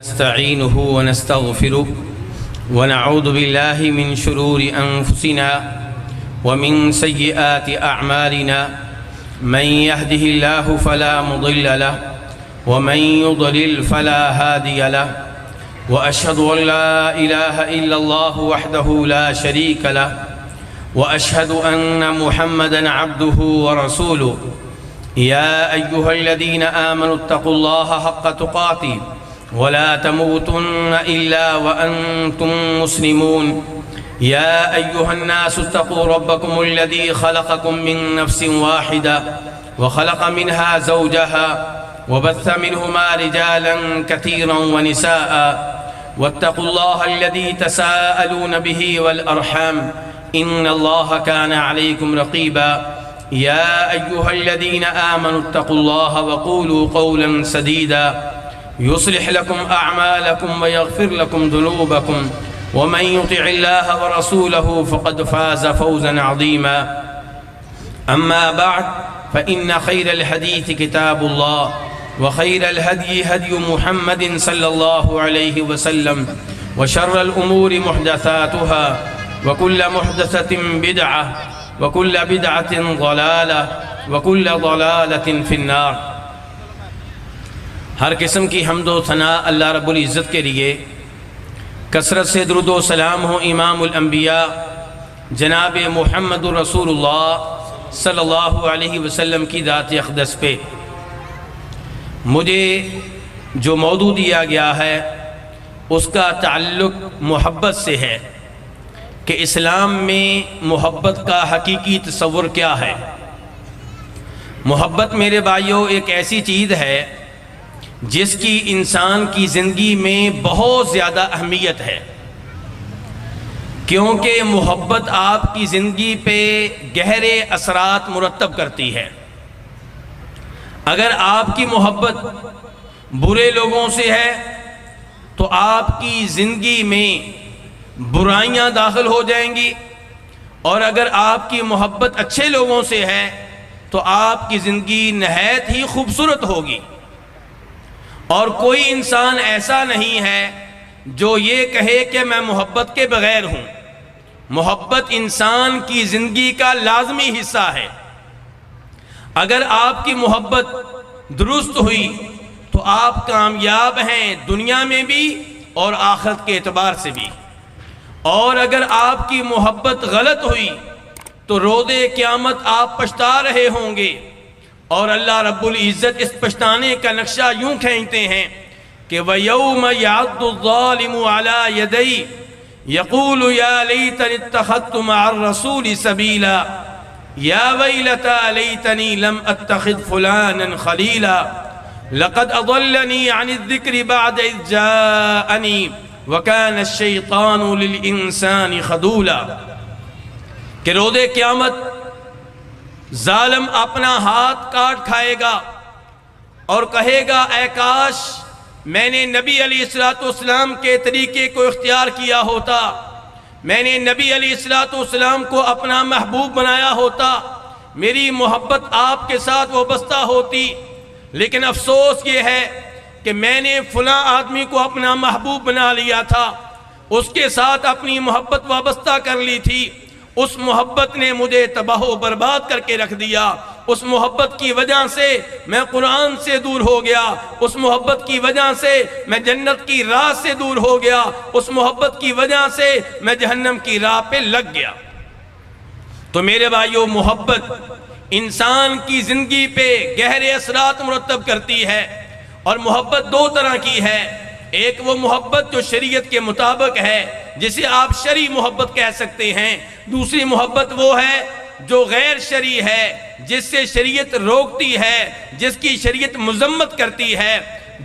نستعينه ونستغفره ونعوذ بالله من شرور أنفسنا ومن سيئات أعمالنا من يهده الله فلا مضل له ومن يضلل فلا هادي له وأشهد أن لا إله إلا الله وحده لا شريك له وأشهد أن محمدًا عبده ورسوله يا أيها الذين آمنوا اتقوا الله حق تقاته ولا تموتن إلا وأنتم مسلمون يا أيها الناس اتقوا ربكم الذي خلقكم من نفس واحدة وخلق منها زوجها وبث منهما رجالا كثيرا ونساء واتقوا الله الذي تساءلون به والأرحام إن الله كان عليكم رقيبا يا أيها الذين آمنوا اتقوا الله وقولوا قولا سديدا يصلح لكم أعمالكم ويغفر لكم ذنوبكم ومن يطع الله ورسوله فقد فاز فوزا عظيما أما بعد فإن خير الحديث كتاب الله وخير الهدي هدي محمد صلى الله عليه وسلم وشر الأمور محدثاتها وكل محدثة بدعة وكل بدعة ضلالة وكل ضلالة في النار۔ ہر قسم کی حمد و ثنا اللہ رب العزت کے لیے، کثرت سے درود و سلام ہو امام الانبیاء جناب محمد رسول اللہ صلی اللہ علیہ وسلم کی ذات اقدس پہ۔ مجھے جو موضوع دیا گیا ہے اس کا تعلق محبت سے ہے کہ اسلام میں محبت کا حقیقی تصور کیا ہے۔ محبت میرے بھائیوں ایک ایسی چیز ہے جس کی انسان کی زندگی میں بہت زیادہ اہمیت ہے، کیونکہ محبت آپ کی زندگی پہ گہرے اثرات مرتب کرتی ہے۔ اگر آپ کی محبت برے لوگوں سے ہے تو آپ کی زندگی میں برائیاں داخل ہو جائیں گی، اور اگر آپ کی محبت اچھے لوگوں سے ہے تو آپ کی زندگی نہایت ہی خوبصورت ہوگی۔ اور کوئی انسان ایسا نہیں ہے جو یہ کہے کہ میں محبت کے بغیر ہوں۔ محبت انسان کی زندگی کا لازمی حصہ ہے۔ اگر آپ کی محبت درست ہوئی تو آپ کامیاب ہیں دنیا میں بھی اور آخرت کے اعتبار سے بھی، اور اگر آپ کی محبت غلط ہوئی تو روز قیامت آپ پچھتا رہے ہوں گے۔ اور اللہ رب العزت اس پچھتانے کا نقشہ یوں کھینچتے ہیں کہ وَيَوْمَ يَعَضُّ الظَّالِمُ عَلَى يَدَيْهِ يَقُولُ يَا لَيْتَنِي اتَّخَذْتُ مَعَ الرَّسُولِ سَبِيلًا يَا وَيْلَتَىٰ لَيْتَنِي لَمْ أَتَّخِذْ فُلَانًا خَلِيلًا لَقَدْ أَضَلَّنِي عَنِ الذِّكْرِ بَعْدَ إِذْ جَاءَنِي وَكَانَ الشَّيْطَانُ لِلْإِنسَانِ خَذُولًا۔ کہ روز قیامت ظالم اپنا ہاتھ کاٹ کھائے گا اور کہے گا اے کاش میں نے نبی علیہ السلام کے طریقے کو اختیار کیا ہوتا، میں نے نبی علیہ السلام کو اپنا محبوب بنایا ہوتا، میری محبت آپ کے ساتھ وابستہ ہوتی۔ لیکن افسوس یہ ہے کہ میں نے فلاں آدمی کو اپنا محبوب بنا لیا تھا، اس کے ساتھ اپنی محبت وابستہ کر لی تھی، اس محبت نے مجھے تباہ و برباد کر کے رکھ دیا۔ اس محبت کی وجہ سے میں قرآن سے دور ہو گیا، اس محبت کی وجہ سے میں جنت کی راہ سے دور ہو گیا، اس محبت کی وجہ سے میں جہنم کی راہ پہ لگ گیا۔ تو میرے بھائیو، محبت انسان کی زندگی پہ گہرے اثرات مرتب کرتی ہے، اور محبت دو طرح کی ہے۔ ایک وہ محبت جو شریعت کے مطابق ہے، جسے آپ شرعی محبت کہہ سکتے ہیں۔ دوسری محبت وہ ہے جو غیر شرعی ہے، جس سے شریعت روکتی ہے، جس کی شریعت مذمت کرتی ہے۔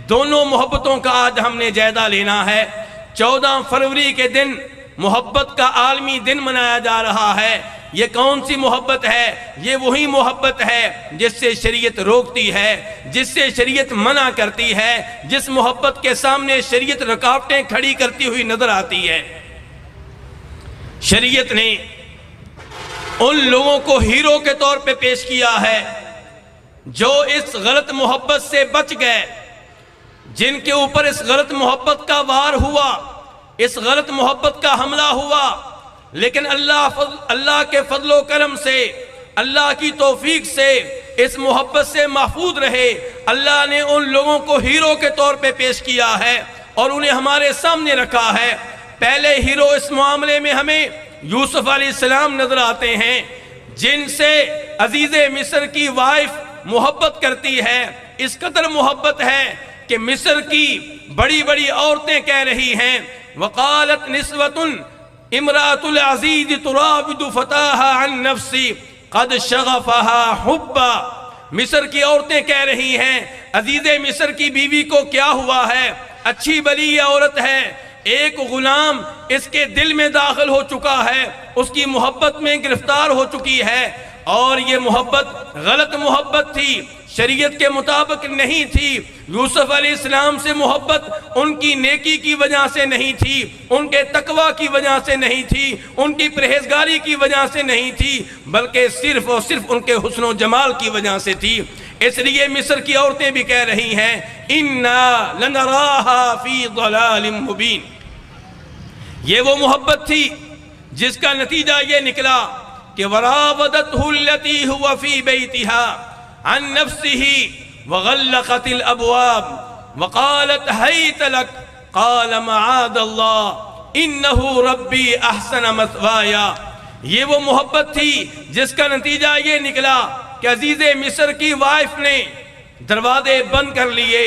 دونوں محبتوں کا آج ہم نے جائزہ لینا ہے۔ 14 فروری کے دن محبت کا عالمی دن منایا جا رہا ہے۔ یہ کون سی محبت ہے؟ یہ وہی محبت ہے جس سے شریعت روکتی ہے، جس سے شریعت منع کرتی ہے، جس محبت کے سامنے شریعت رکاوٹیں کھڑی کرتی ہوئی نظر آتی ہے۔ شریعت نے ان لوگوں کو ہیرو کے طور پہ پیش کیا ہے جو اس غلط محبت سے بچ گئے، جن کے اوپر اس غلط محبت کا وار ہوا، اس غلط محبت کا حملہ ہوا، لیکن اللہ کے فضل و کرم سے، اللہ کی توفیق سے اس محبت سے محفوظ رہے۔ اللہ نے ان لوگوں کو ہیرو کے طور پہ پیش کیا ہے اور انہیں ہمارے سامنے رکھا ہے۔ پہلے ہیرو اس معاملے میں ہمیں یوسف علیہ السلام نظر آتے ہیں، جن سے عزیز مصر کی وائف محبت کرتی ہے، اس قدر محبت ہے کہ مصر کی بڑی بڑی عورتیں کہہ رہی ہیں وقالت نسوۃ امرأۃ العزیز تراود فتاها عن نفسی قد شغفها حبا۔ مصر کی عورتیں کہہ رہی ہیں عزیز مصر کی بیوی کو کیا ہوا ہے، اچھی بلی عورت ہے، ایک غلام اس کے دل میں داخل ہو چکا ہے، اس کی محبت میں گرفتار ہو چکی ہے، اور یہ محبت غلط محبت تھی، شریعت کے مطابق نہیں تھی۔ یوسف علیہ السلام سے محبت ان کی نیکی کی وجہ سے نہیں تھی، ان کے تقوی کی وجہ سے نہیں تھی، ان کی پرہیزگاری کی وجہ سے نہیں تھی، بلکہ صرف اور صرف ان کے حسن و جمال کی وجہ سے تھی۔ اس لیے مصر کی عورتیں بھی کہہ رہی ہیں اِنَّا لَنَرَاهَا فِي ضَلَالٍ مُبِينٍ۔ یہ وہ محبت تھی جس کا نتیجہ یہ نکلا کہ وَرَاوَدَتْهُ الَّتِي هُوَ فِي بَيْتِهَا عن نفسه وغلقت الابواب وقالت هيت لك قال معاذ الله انه ربي احسن مثواي۔ یہ وہ محبت تھی جس کا نتیجہ یہ نکلا کہ عزیز مصر کی وائف نے دروازے بند کر لیے،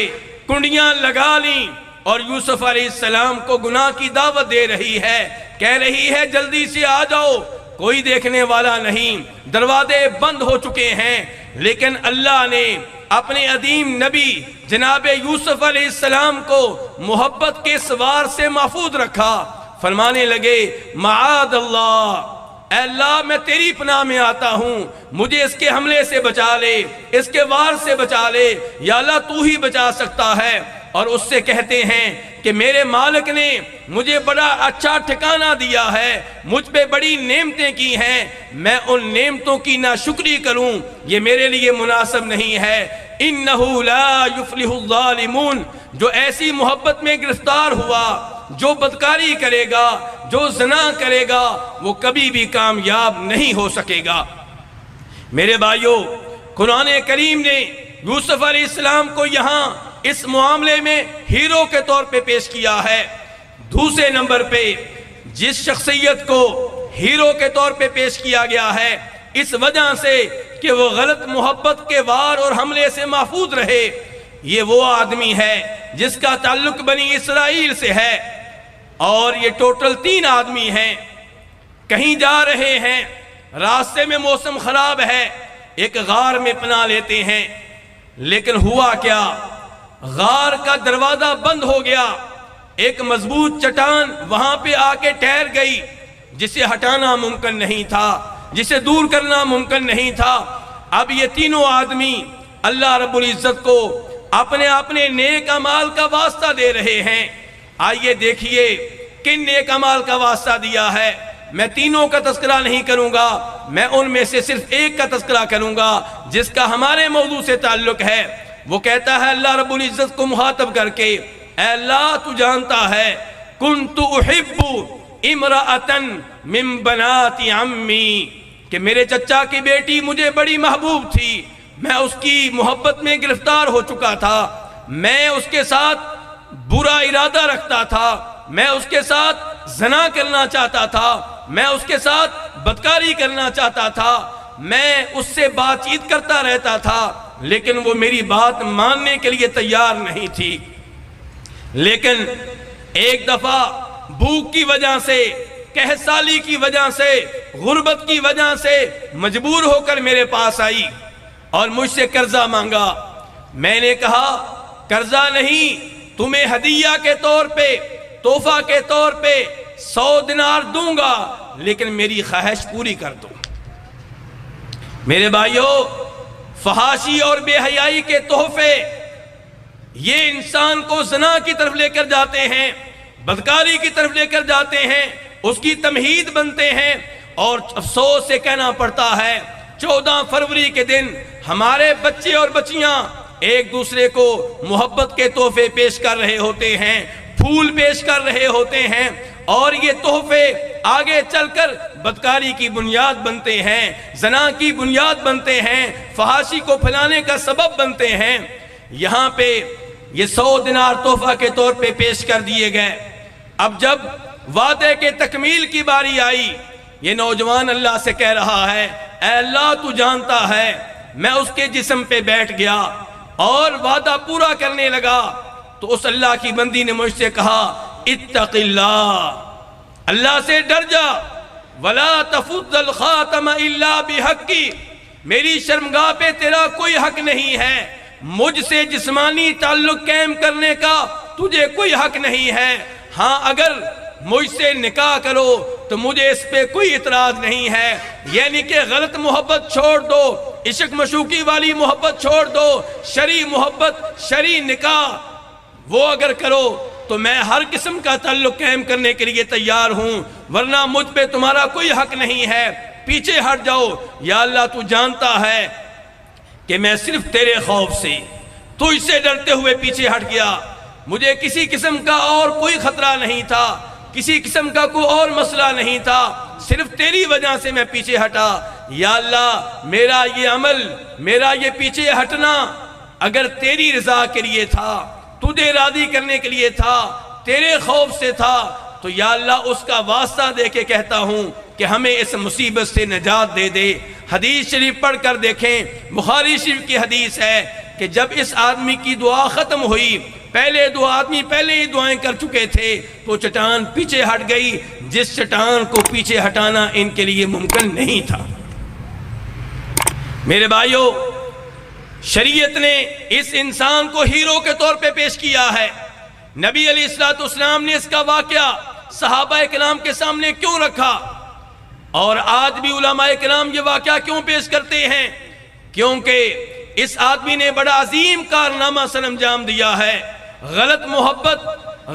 کنڈیاں لگا لیں، اور یوسف علیہ السلام کو گناہ کی دعوت دے رہی ہے، کہہ رہی ہے جلدی سے آ جاؤ، کوئی دیکھنے والا نہیں، دروازے بند ہو چکے ہیں۔ لیکن اللہ نے اپنے عظیم نبی جناب یوسف علیہ السلام کو محبت کے سوار سے محفوظ رکھا۔ فرمانے لگے معاذ اللہ، اے اللہ میں تیری پناہ میں آتا ہوں، مجھے اس کے حملے سے بچا لے، اس کے وار سے بچا لے، یا اللہ تو ہی بچا سکتا ہے۔ اور اس سے کہتے ہیں کہ میرے مالک نے مجھے بڑا اچھا ٹھکانہ دیا ہے، مجھ پہ بڑی نعمتیں کی ہیں، میں ان نعمتوں کی ناشکری کروں یہ میرے لیے مناسب نہیں ہے۔ اِنَّهُ لَا يُفْلِحُ الظَّالِمُونَ، جو ایسی محبت میں گرفتار ہوا، جو بدکاری کرے گا، جو زنا کرے گا، وہ کبھی بھی کامیاب نہیں ہو سکے گا۔ میرے بھائیو، قرآن کریم نے یوسف علیہ السلام کو یہاں اس معاملے میں ہیرو کے طور پہ پیش کیا ہے۔ دوسرے نمبر پہ جس شخصیت کو ہیرو کے طور پہ پیش کیا گیا ہے اس وجہ سے کہ وہ غلط محبت کے وار اور حملے سے محفوظ رہے، یہ وہ آدمی ہے جس کا تعلق بنی اسرائیل سے ہے، اور یہ ٹوٹل 3 آدمی ہیں، کہیں جا رہے ہیں، راستے میں موسم خراب ہے، ایک غار میں پناہ لیتے ہیں، لیکن ہوا کیا، غار کا دروازہ بند ہو گیا، ایک مضبوط چٹان وہاں پہ آ کے ٹھہر گئی، جسے ہٹانا ممکن نہیں تھا، جسے دور کرنا ممکن نہیں تھا۔ اب یہ تینوں آدمی اللہ رب العزت کو اپنے نیک اعمال کا واسطہ دے رہے ہیں۔ آئیے دیکھیے کن نیک اعمال کا واسطہ دیا ہے۔ میں تینوں کا تذکرہ نہیں کروں گا، میں ان میں سے صرف ایک کا تذکرہ کروں گا جس کا ہمارے موضوع سے تعلق ہے۔ وہ کہتا ہے اللہ رب العزت کو مخاطب کر کے، اے اللہ تو جانتا ہے کنت احب امرأة من بنات عمی، کہ میرے چچا کی بیٹی مجھے بڑی محبوب تھی، میں اس کی محبت میں گرفتار ہو چکا تھا، میں اس کے ساتھ برا ارادہ رکھتا تھا، میں اس کے ساتھ زنا کرنا چاہتا تھا، میں اس کے ساتھ بدکاری کرنا چاہتا تھا، میں اس سے بات چیت کرتا رہتا تھا، لیکن وہ میری بات ماننے کے لیے تیار نہیں تھی۔ لیکن ایک دفعہ بھوک کی وجہ سے، قحط سالی کی وجہ سے، غربت کی وجہ سے مجبور ہو کر میرے پاس آئی اور مجھ سے قرضہ مانگا۔ میں نے کہا قرضہ نہیں، تمہیں ہدیہ کے طور پہ، تحفہ کے طور پہ 100 دینار دوں گا، لیکن میری خواہش پوری کر دو۔ میرے بھائیو، فحاشی اور بے حیائی کے تحفے یہ انسان کو زنا کی طرف لے کر جاتے ہیں، بدکاری کی طرف لے کر جاتے ہیں، اس کی تمہید بنتے ہیں، اور افسوس سے کہنا پڑتا ہے 14 فروری کے دن ہمارے بچے اور بچیاں ایک دوسرے کو محبت کے تحفے پیش کر رہے ہوتے ہیں، پھول پیش کر رہے ہوتے ہیں، اور یہ تحفے آگے چل کر بدکاری کی بنیاد بنتے ہیں، زنا کی بنیاد بنتے ہیں، فحاشی کو پھیلانے کا سبب بنتے ہیں۔ یہاں پہ یہ 100 دینار تحفہ کے طور پہ پیش کر دیے گئے۔ اب جب وعدے کے تکمیل کی باری آئی، یہ نوجوان اللہ سے کہہ رہا ہے، اے اللہ تو جانتا ہے، میں اس کے جسم پہ بیٹھ گیا اور وعدہ پورا کرنے لگا، تو اس اللہ کی بندی نے مجھ سے کہا اتق اللہ، اللہ سے ڈر جا، ولا تفض الخاتم الا بحقی، میری شرمگاہ پہ تیرا کوئی حق نہیں ہے، مجھ سے جسمانی تعلق قائم کرنے کا تجھے کوئی حق نہیں ہے، ہاں اگر مجھ سے نکاح کرو تو مجھے اس پہ کوئی اعتراض نہیں ہے، یعنی کہ غلط محبت چھوڑ دو، عشق مشوقی والی محبت چھوڑ دو، شرعی محبت، شرعی نکاح وہ اگر کرو تو میں ہر قسم کا تعلق قائم کرنے کے لیے تیار ہوں، ورنہ مجھ پہ تمہارا کوئی حق نہیں ہے، پیچھے ہٹ جاؤ۔ یا اللہ تو جانتا ہے کہ میں صرف تیرے خوف سے، تو اس سے ڈرتے ہوئے پیچھے ہٹ گیا، مجھے کسی قسم کا اور کوئی خطرہ نہیں تھا، کسی قسم کا کوئی اور مسئلہ نہیں تھا، صرف تیری وجہ سے میں پیچھے ہٹا۔ یا اللہ میرا یہ عمل، میرا یہ پیچھے ہٹنا اگر تیری رضا کے لیے تھا، تجھے راضی کرنے کے لیے تھا، تیرے خوف سے تھا، تو یا اللہ اس کا واسطہ دے کے کہتا ہوں کہ ہمیں اس مصیبت سے نجات دے دے۔ حدیث شریف پڑھ کر دیکھیں، بخاری شریف کی حدیث ہے کہ جب اس آدمی کی دعا ختم ہوئی، پہلے دو آدمی پہلے ہی دعائیں کر چکے تھے، تو چٹان پیچھے ہٹ گئی، جس چٹان کو پیچھے ہٹانا ان کے لیے ممکن نہیں تھا۔ میرے بھائیوں، شریعت نے اس انسان کو ہیرو کے طور پہ پیش کیا ہے۔ نبی علیہ السلام نے اس کا واقعہ صحابہ کرام کے سامنے کیوں رکھا، اور آج بھی علماء کرام یہ واقعہ کیوں پیش کرتے ہیں؟ کیونکہ اس آدمی نے بڑا عظیم کارنامہ سر انجام دیا ہے۔ غلط محبت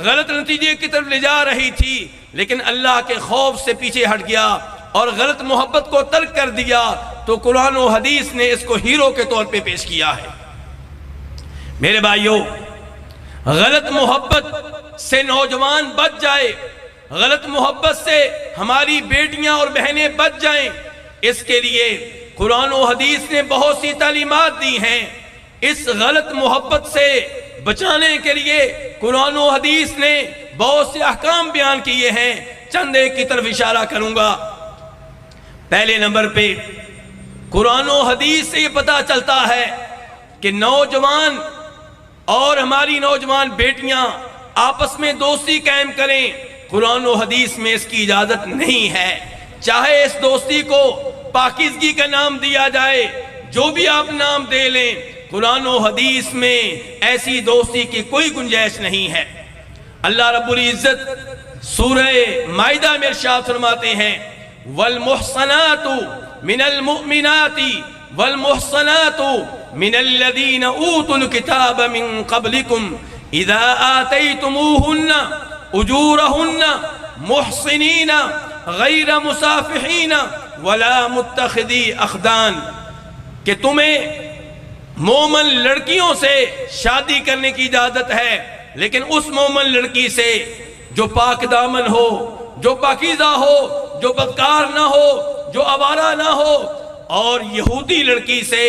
غلط نتیجے کی طرف لے جا رہی تھی، لیکن اللہ کے خوف سے پیچھے ہٹ گیا اور غلط محبت کو ترک کر دیا، تو قرآن و حدیث نے اس کو ہیرو کے طور پہ پیش کیا ہے۔ میرے بھائیوں، غلط محبت سے نوجوان بچ جائے، غلط محبت سے ہماری بیٹیاں اور بہنیں بچ جائیں، اس کے لیے قرآن و حدیث نے بہت سی تعلیمات دی ہیں۔ اس غلط محبت سے بچانے کے لیے قرآن و حدیث نے بہت سے احکام بیان کیے ہیں، چند ایک کی طرف اشارہ کروں گا۔ پہلے نمبر پہ قرآن و حدیث سے یہ پتہ چلتا ہے کہ نوجوان اور ہماری نوجوان بیٹیاں آپس میں دوستی قائم کریں، قرآن و حدیث میں اس کی اجازت نہیں ہے، چاہے اس دوستی کو پاکیزگی کا نام دیا جائے، جو بھی آپ نام دے لیں، قرآن و حدیث میں ایسی دوستی کی کوئی گنجائش نہیں ہے۔ اللہ رب العزت سورہ مائدہ میں ارشاد فرماتے ہیں والمحصنات من المؤمنات والمحصنات من الذين اوتوا الكتاب من قبلكم اذا آتيتموهن اجورهن محصنين غیر مصافحین ولا متخذی اخدان، کہ تمہیں مومن لڑکیوں سے شادی کرنے کی اجازت ہے، لیکن اس مومن لڑکی سے جو پاک دامن ہو، جو پاکیزہ ہو، جو بدکار نہ ہو، جو آوارہ نہ ہو، اور یہودی لڑکی سے،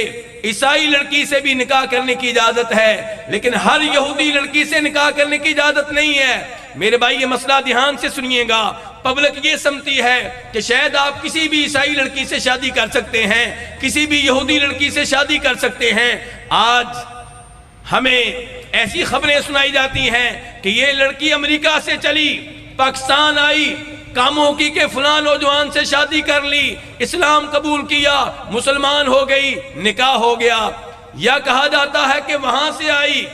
عیسائی لڑکی سے بھی نکاح کرنے کی اجازت ہے، لیکن ہر یہودی لڑکی سے نکاح کرنے کی اجازت نہیں ہے۔ میرے بھائی یہ مسئلہ دھیان سے سنیے گا، پبلک یہ سمجھتی ہے کہ شاید آپ کسی بھی عیسائی لڑکی سے شادی کر سکتے ہیں، کسی بھی یہودی لڑکی سے شادی کر سکتے ہیں۔ آج ہمیں ایسی خبریں سنائی جاتی ہیں کہ یہ لڑکی امریکہ سے چلی، پاکستان آئی، کاموں کی کہ فلاں نوجوان سے شادی کر لی، اسلام قبول کیا، مسلمان ہو گئی، نکاح ہو گیا، یا کہا جاتا ہے کہ وہاں سے آئی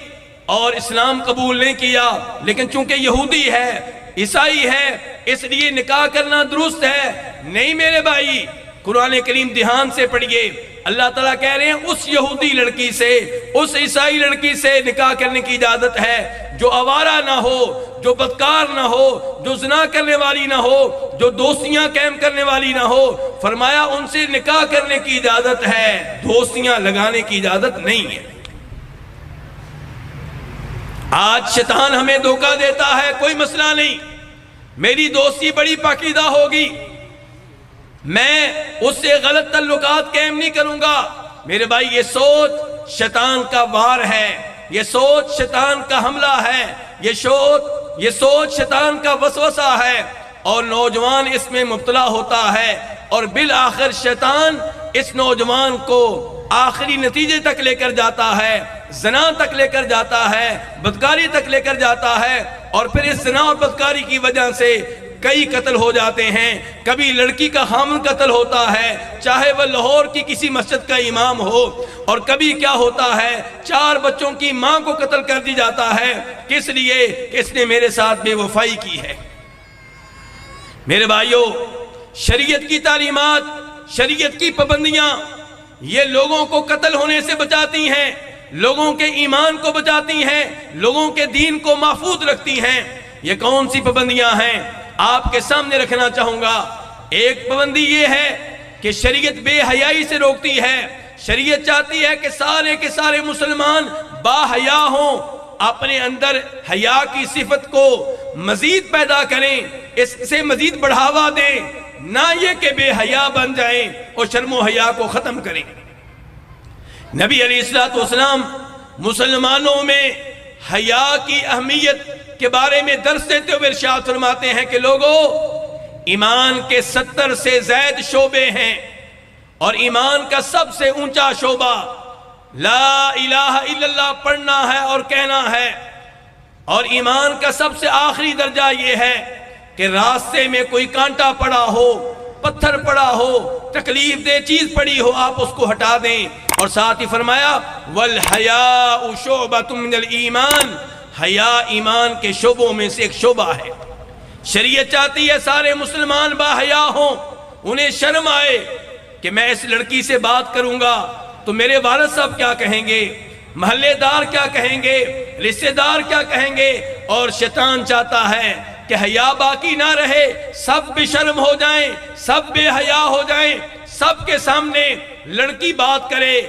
اور اسلام قبول نہیں کیا، لیکن چونکہ یہودی ہے، عیسائی ہے، اس لیے نکاح کرنا درست ہے۔ نہیں میرے بھائی، قرآن کریم دھیان سے پڑھیے، اللہ تعالیٰ کہہ رہے ہیں اس یہودی لڑکی سے، اس عیسائی لڑکی سے نکاح کرنے کی اجازت ہے جو آوارہ نہ ہو، جو بدکار نہ ہو، جو زنا کرنے والی نہ ہو، جو دوستیاں قائم کرنے والی نہ ہو۔ فرمایا ان سے نکاح کرنے کی اجازت ہے، دوستیاں لگانے کی اجازت نہیں ہے۔ آج شیطان ہمیں دھوکہ دیتا ہے، کوئی مسئلہ نہیں، میری دوستی بڑی پاکیزہ ہوگی، میں اس سے غلط تعلقات قائم نہیں کروں گا۔ میرے بھائی، یہ سوچ شیطان کا وار ہے، یہ سوچ شیطان کا حملہ ہے، یہ سوچ شیطان کا وسوسہ ہے، اور نوجوان اس میں مبتلا ہوتا ہے، اور بالآخر شیطان اس نوجوان کو آخری نتیجے تک لے کر جاتا ہے، زنا تک لے کر جاتا ہے، بدکاری تک لے کر جاتا ہے، اور پھر اس زنا اور بدکاری کی وجہ سے کئی قتل ہو جاتے ہیں۔ کبھی لڑکی کا خامن قتل ہوتا ہے، چاہے وہ لاہور کی کسی مسجد کا امام ہو، اور کبھی کیا ہوتا ہے، 4 بچوں کی ماں کو قتل کر دی جاتا ہے، کس لیے کہ اس نے میرے ساتھ بے وفائی کی ہے۔ میرے بھائیوں، شریعت کی تعلیمات، شریعت کی پابندیاں یہ لوگوں کو قتل ہونے سے بچاتی ہیں، لوگوں کے ایمان کو بچاتی ہیں، لوگوں کے دین کو محفوظ رکھتی ہیں۔ یہ کون سی پابندیاں ہیں آپ کے سامنے رکھنا چاہوں گا۔ ایک پابندی یہ ہے کہ شریعت بے حیائی سے روکتی ہے۔ شریعت چاہتی ہے کہ سارے مسلمان با حیا ہوں، اپنے اندر حیا کی صفت کو مزید پیدا کریں، اس سے مزید بڑھاوا دیں، نہ یہ کہ بے حیا بن جائیں اور شرم و حیا کو ختم کریں۔ نبی علیہ السلام مسلمانوں میں حیا کی اہمیت کے بارے میں درس دیتے ہوئے ارشاد فرماتے ہیں کہ لوگوں، ایمان کے 70 سے زائد شعبے ہیں، اور ایمان کا سب سے اونچا شعبہ لا الہ الا اللہ پڑھنا ہے اور کہنا ہے، اور ایمان کا سب سے آخری درجہ یہ ہے کہ راستے میں کوئی کانٹا پڑا ہو، پتھر پڑا ہو، تکلیف دہ چیز پڑی ہو، آپ اس کو ہٹا دیں۔ اور ساتھ ہی فرمایا وَالْحَيَاءُ شُعْبَةٌ مِّنَ الْإِيمَانِ، حیا ایمان کے شعبوں میں سے ایک شعبہ ہے۔ شریعت چاہتی ہے سارے مسلمان با حیا ہوں، انہیں شرم آئے کہ میں اس لڑکی سے بات کروں گا تو میرے والد صاحب کیا کہیں گے، محلے دار کیا کہیں گے، رشتہ دار کیا کہیں گے، اور شیطان چاہتا ہے کہ حیا باقی نہ رہے، سب بے شرم ہو جائیں، سب بے حیا ہو جائیں، سب کے سامنے لڑکی بات کرے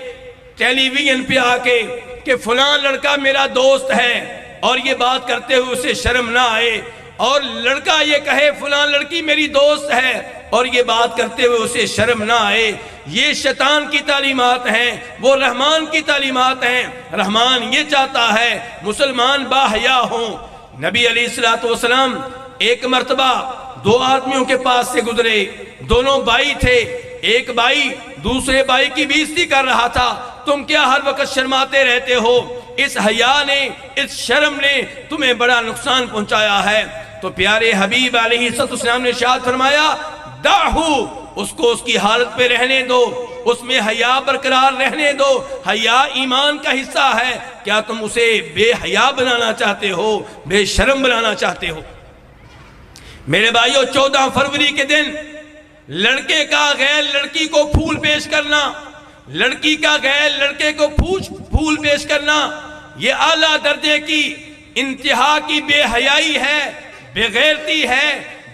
ٹیلی ویژن پہ آ کے کہ فلاں لڑکا میرا دوست ہے، اور یہ بات کرتے ہوئے اسے شرم نہ آئے، اور لڑکا یہ کہے فلاں لڑکی میری دوست ہے، اور یہ بات کرتے ہوئے اسے شرم نہ آئے۔ یہ شیطان کی تعلیمات ہیں، وہ رحمان کی تعلیمات ہیں۔ رحمان یہ چاہتا ہے مسلمان با حیا ہوں۔ نبی علیہ السلام ایک مرتبہ 2 آدمیوں کے پاس سے گزرے، دونوں بھائی تھے، ایک بھائی دوسرے بھائی کی بےزتی کر رہا تھا، تم کیا ہر وقت شرماتے رہتے ہو، اس حیا نے، اس شرم نے تمہیں بڑا نقصان پہنچایا ہے۔ تو پیارے حبیب علیہ السلام نے ارشاد فرمایا دعہو، اس کو اس کی حالت پہ رہنے دو، اس میں حیا برقرار رہنے دو، حیا ایمان کا حصہ ہے۔ کیا تم اسے بے حیا بنانا چاہتے ہو، بے شرم بنانا چاہتے ہو؟ میرے بھائیو، 14 فروری کے دن لڑکے کا غیر لڑکی کو پھول پیش کرنا، لڑکی کا غیر لڑکے کو پھول پیش کرنا، یہ اعلیٰ درجے کی انتہا کی بے حیائی ہے، بے غیرتی ہے،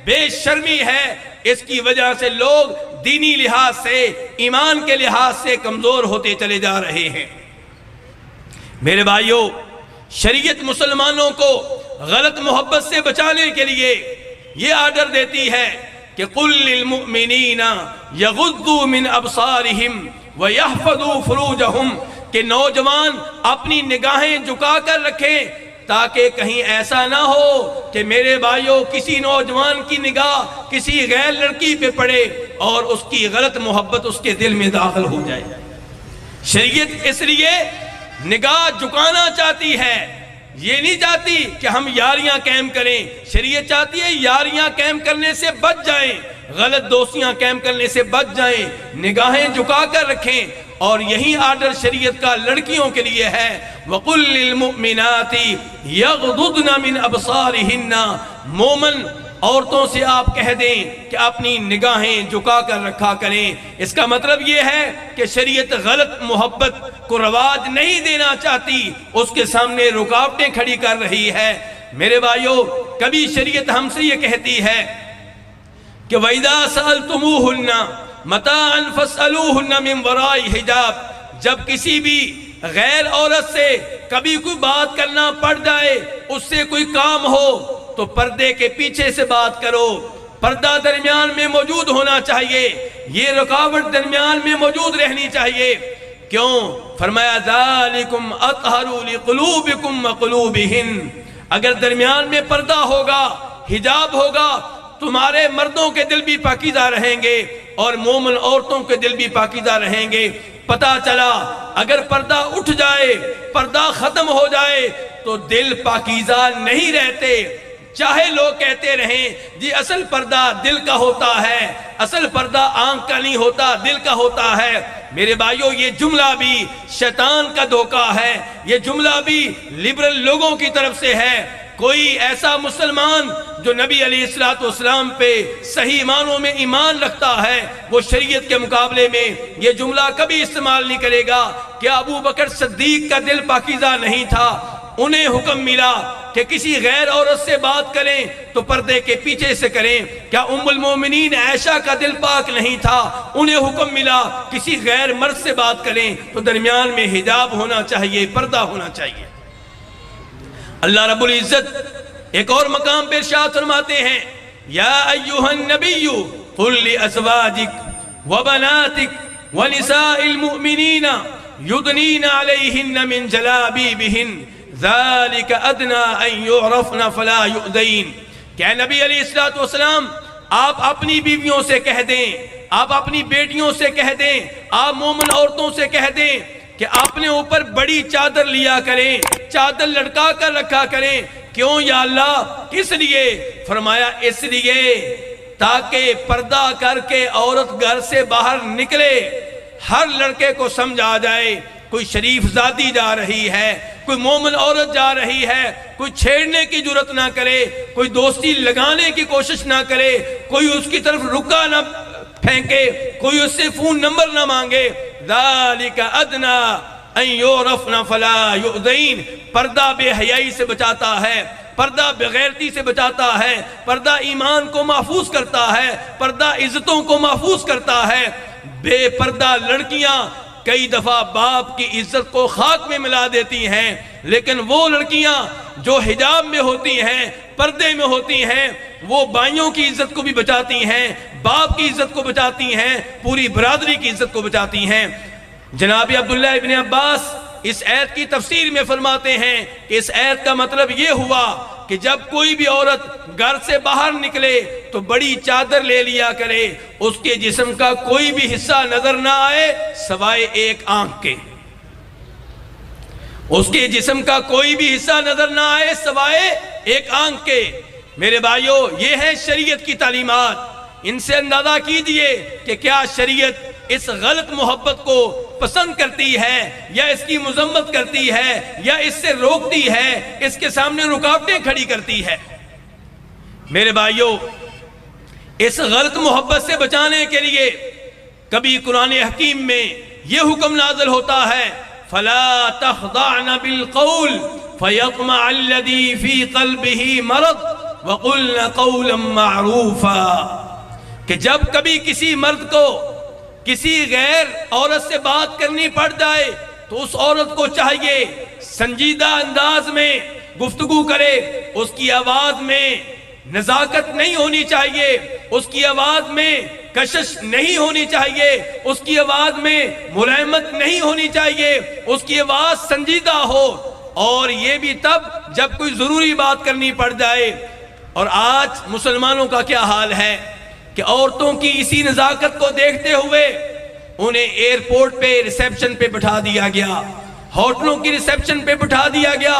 بے شرمی ہے۔ اس کی وجہ سے لوگ دینی لحاظ سے، ایمان کے لحاظ سے کمزور ہوتے چلے جا رہے ہیں۔ میرے بھائیو، شریعت مسلمانوں کو غلط محبت سے بچانے کے لیے یہ آرڈر دیتی ہے کہ قُلْ لِلْمُؤْمِنِينَ يَغُضُّوا مِنْ أَبْصَارِهِمْ وَيَحْفَظُوا فُرُوجَهُمْ، کہ نوجوان اپنی نگاہیں جھکا کر رکھیں تاکہ کہیں ایسا نہ ہو کہ میرے بھائیوں کسی نوجوان کی نگاہ کسی غیر لڑکی پہ پڑے اور اس کی غلط محبت اس کے دل میں داخل ہو جائے۔ شریعت اس لیے نگاہ جھکانا چاہتی ہے، یہ نہیں چاہتی کہ ہم یاریاں قائم کریں۔ شریعت چاہتی ہے یاریاں قائم کرنے سے بچ جائیں، غلط دوستیاں قائم کرنے سے بچ جائیں، نگاہیں جھکا کر رکھیں۔ اور یہی آرڈر شریعت کا لڑکیوں کے لیے ہے وَقُلْ لِلْمُؤْمِنَاتِ يَغْضُضْنَ مِنْ أَبْصَارِهِنَّ، مومن عورتوں سے آپ کہہ دیں کہ اپنی نگاہیں جھکا کر رکھا کریں۔ اس کا مطلب یہ ہے کہ شریعت غلط محبت کو رواج نہیں دینا چاہتی، اس کے سامنے رکاوٹیں کھڑی کر رہی ہے۔ میرے بھائیو، کبھی شریعت ہم سے یہ کہتی ہے کہ وَإِذَا سَأَلْتُمُوهُنَّ مَتَاعًا فَاسْأَلُوهُنَّ مِنْ وَرَاءِ حِجَابٍ، جب کسی بھی غیر عورت سے کبھی کوئی بات کرنا پڑ جائے، اس سے کوئی کام ہو تو پردے کے پیچھے سے بات کرو، پردہ درمیان میں موجود ہونا چاہیے، یہ رکاوٹ درمیان میں موجود رہنی چاہیے۔ کیوں؟ فرمایا ذالکم اطہر لقلوبکم وقلوبہن، اگر درمیان میں پردہ ہوگا، حجاب ہوگا، تمہارے مردوں کے دل بھی پاکیزہ رہیں گے اور مومن عورتوں کے دل بھی پاکیزہ رہیں گے۔ پتہ چلا اگر پردہ اٹھ جائے، پردہ ختم ہو جائے تو دل پاکیزہ نہیں رہتے، چاہے لوگ کہتے رہیں جی اصل پردہ دل کا ہوتا ہے، اصل پردہ آنکھ کا نہیں ہوتا، دل کا ہوتا ہے۔ میرے بھائیوں، یہ جملہ بھی شیطان کا دھوکہ ہے، یہ جملہ بھی لبرل لوگوں کی طرف سے ہے۔ کوئی ایسا مسلمان جو نبی علیہ السلام پہ صحیح معنوں میں ایمان رکھتا ہے، وہ شریعت کے مقابلے میں یہ جملہ کبھی استعمال نہیں کرے گا کہ ابو بکر صدیق کا دل پاکیزہ نہیں تھا، انہیں حکم ملا کہ کسی غیر عورت سے بات کریں تو پردے کے پیچھے سے کریں۔ کیا ام المومنین عائشہ کا دل پاک نہیں تھا؟ انہیں حکم ملا کسی غیر مرد سے بات کریں تو درمیان میں حجاب ہونا چاہیے، پردہ ہونا چاہیے۔ اللہ رب العزت ایک اور مقام پر ارشاد فرماتے ہیں، یا ایھا النبی قل لازواجک وبناتک ونساء المؤمنین یدنین علیہن من جلابیبہن ذالک ادنی ان یعرفن فلا یؤذین۔ کہ اے نبی علیہ السلام، آپ اپنی بیویوں سے کہہ دیں، آپ اپنی بیٹیوں سے کہہ دیں، آپ مومن عورتوں سے کہہ دیں کہ اپنے اوپر بڑی چادر لیا کریں، چادر لٹکا کر رکھا کریں۔ کیوں یا اللہ؟ کس لیے؟ فرمایا اس لیے تاکہ پردہ کر کے عورت گھر سے باہر نکلے، ہر لڑکے کو سمجھ آ جائے کوئی شریف زادی جا رہی ہے، کوئی مومن عورت جا رہی ہے، کوئی چھیڑنے کی جرت نہ کرے، کوئی دوستی لگانے کی کوشش نہ کرے، کوئی اس کی طرف رکا نہ پھینکے، کوئی اس سے فون نمبر نہ مانگے۔ ذالک ادنی ان یعرفن فلا یؤذین۔ پردہ بے حیائی سے بچاتا ہے، پردہ بغیرتی سے بچاتا ہے، پردہ ایمان کو محفوظ کرتا ہے، پردہ عزتوں کو محفوظ کرتا ہے۔ بے پردہ لڑکیاں کئی دفعہ باپ کی عزت کو خاک میں ملا دیتی ہیں، لیکن وہ لڑکیاں جو حجاب میں ہوتی ہیں، پردے میں ہوتی ہیں، وہ بائیوں کی عزت کو بھی بچاتی ہیں، باپ کی عزت کو بچاتی ہیں، پوری برادری کی عزت کو بچاتی ہیں۔ جناب عبداللہ ابن عباس اس آیت کی تفسیر میں فرماتے ہیں کہ اس آیت کا مطلب یہ ہوا کہ جب کوئی بھی عورت گھر سے باہر نکلے تو بڑی چادر لے لیا کرے، اس کے جسم کا کوئی بھی حصہ نظر نہ آئے سوائے ایک آنکھ کے، اس کے جسم کا کوئی بھی حصہ نظر نہ آئے سوائے ایک آنکھ کے۔ میرے بھائیوں، یہ ہے شریعت کی تعلیمات۔ ان سے اندازہ کیجئے کہ کیا شریعت اس غلط محبت کو پسند کرتی ہے یا اس کی مذمت کرتی ہے یا اس سے روکتی ہے، اس کے سامنے رکاوٹیں کھڑی کرتی ہے۔ میرے بھائیوں، اس غلط محبت سے بچانے کے لیے کبھی قرآن حکیم میں یہ حکم نازل ہوتا ہے، فَلَا تَخْضَعْنَ بِالْقَوْلِ فَيَطْمَعَ الَّذِي فِي قَلْبِهِ مَرَضٌ وَقُلْنَ قَوْلًا مَعْرُوفًا۔ کہ جب کبھی کسی مرد کو کسی غیر عورت سے بات کرنی پڑ جائے تو اس عورت کو چاہیے سنجیدہ انداز میں گفتگو کرے، اس کی آواز میں نزاکت نہیں ہونی چاہیے، اس کی آواز میں کشش نہیں ہونی چاہیے، اس کی آواز میں ملائمت نہیں ہونی چاہیے، اس کی آواز سنجیدہ ہو، اور یہ بھی تب جب کوئی ضروری بات کرنی پڑ جائے۔ اور آج مسلمانوں کا کیا حال ہے کہ عورتوں کی اسی نزاکت کو دیکھتے ہوئے انہیں ایئرپورٹ پہ ریسیپشن پہ بٹھا دیا گیا، ہوٹلوں کی ریسیپشن پہ بٹھا دیا گیا،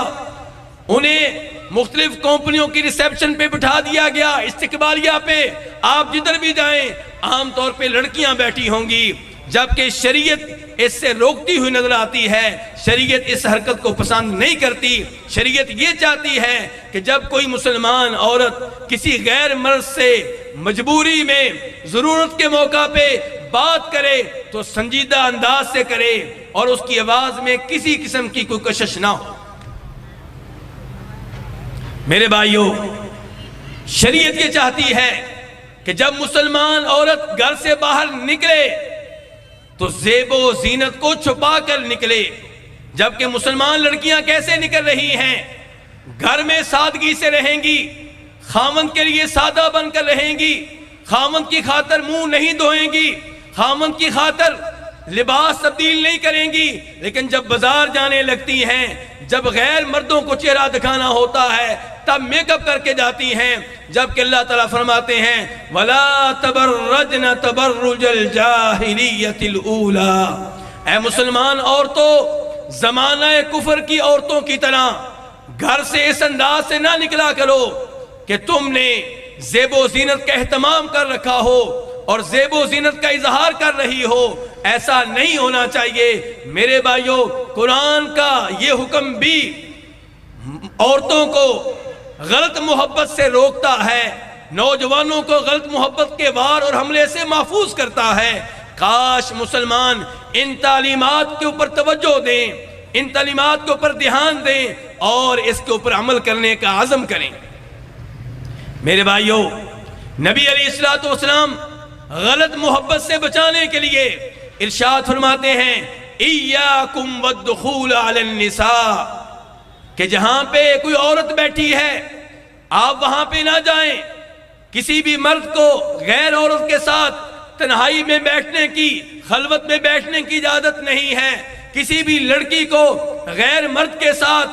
انہیں مختلف کمپنیوں کی ریسیپشن پہ بٹھا دیا گیا، استقبالیہ پہ آپ جدھر بھی جائیں عام طور پہ لڑکیاں بیٹھی ہوں گی، جبکہ شریعت اس سے روکتی ہوئی نظر آتی ہے۔ شریعت اس حرکت کو پسند نہیں کرتی۔ شریعت یہ چاہتی ہے کہ جب کوئی مسلمان عورت کسی غیر مرد سے مجبوری میں ضرورت کے موقع پہ بات کرے تو سنجیدہ انداز سے کرے اور اس کی آواز میں کسی قسم کی کوئی کشش نہ ہو۔ میرے بھائیوں، شریعت یہ چاہتی ہے کہ جب مسلمان عورت گھر سے باہر نکلے تو زیب و زینت کو چھپا کر نکلے، جبکہ مسلمان لڑکیاں کیسے نکل رہی ہیں؟ گھر میں سادگی سے رہیں گی، خامند کے لیے سادہ بن کر رہیں گی، خامند کی خاطر منہ نہیں دھوئیں گی، خامند کی خاطر لباس تبدیل نہیں کریں گی، لیکن جب بازار جانے لگتی ہیں، جب غیر مردوں کو چہرہ دکھانا ہوتا ہے تب میک اپ کر کے جاتی ہیں، جبکہ اللہ تعالیٰ فرماتے ہیں وَلَا تَبَرَّجْنَ تَبَرُّجَ الْجَاهِلِيَّةِ الْأُولَى، اے مسلمان عورتوں، زمانہ کفر کی عورتوں کی طرح گھر سے اس انداز سے نہ نکلا کرو کہ تم نے زیب و زینت کا اہتمام کر رکھا ہو اور زیب و زینت کا اظہار کر رہی ہو، ایسا نہیں ہونا چاہیے۔ میرے بھائیوں، قرآن کا یہ حکم بھی عورتوں کو غلط محبت سے روکتا ہے، نوجوانوں کو غلط محبت کے وار اور حملے سے محفوظ کرتا ہے۔ کاش مسلمان ان تعلیمات کے اوپر توجہ دیں، ان تعلیمات کے اوپر دھیان دیں اور اس کے اوپر عمل کرنے کا عزم کریں۔ میرے بھائیوں، نبی علیہ السلام غلط محبت سے بچانے کے لیے ارشاد فرماتے ہیں ایاکم والدخول علی النساء، کہ جہاں پہ کوئی عورت بیٹھی ہے آپ وہاں پہ نہ جائیں۔ کسی بھی مرد کو غیر عورت کے ساتھ تنہائی میں بیٹھنے کی، خلوت میں بیٹھنے کی اجازت نہیں ہے۔ کسی بھی لڑکی کو غیر مرد کے ساتھ،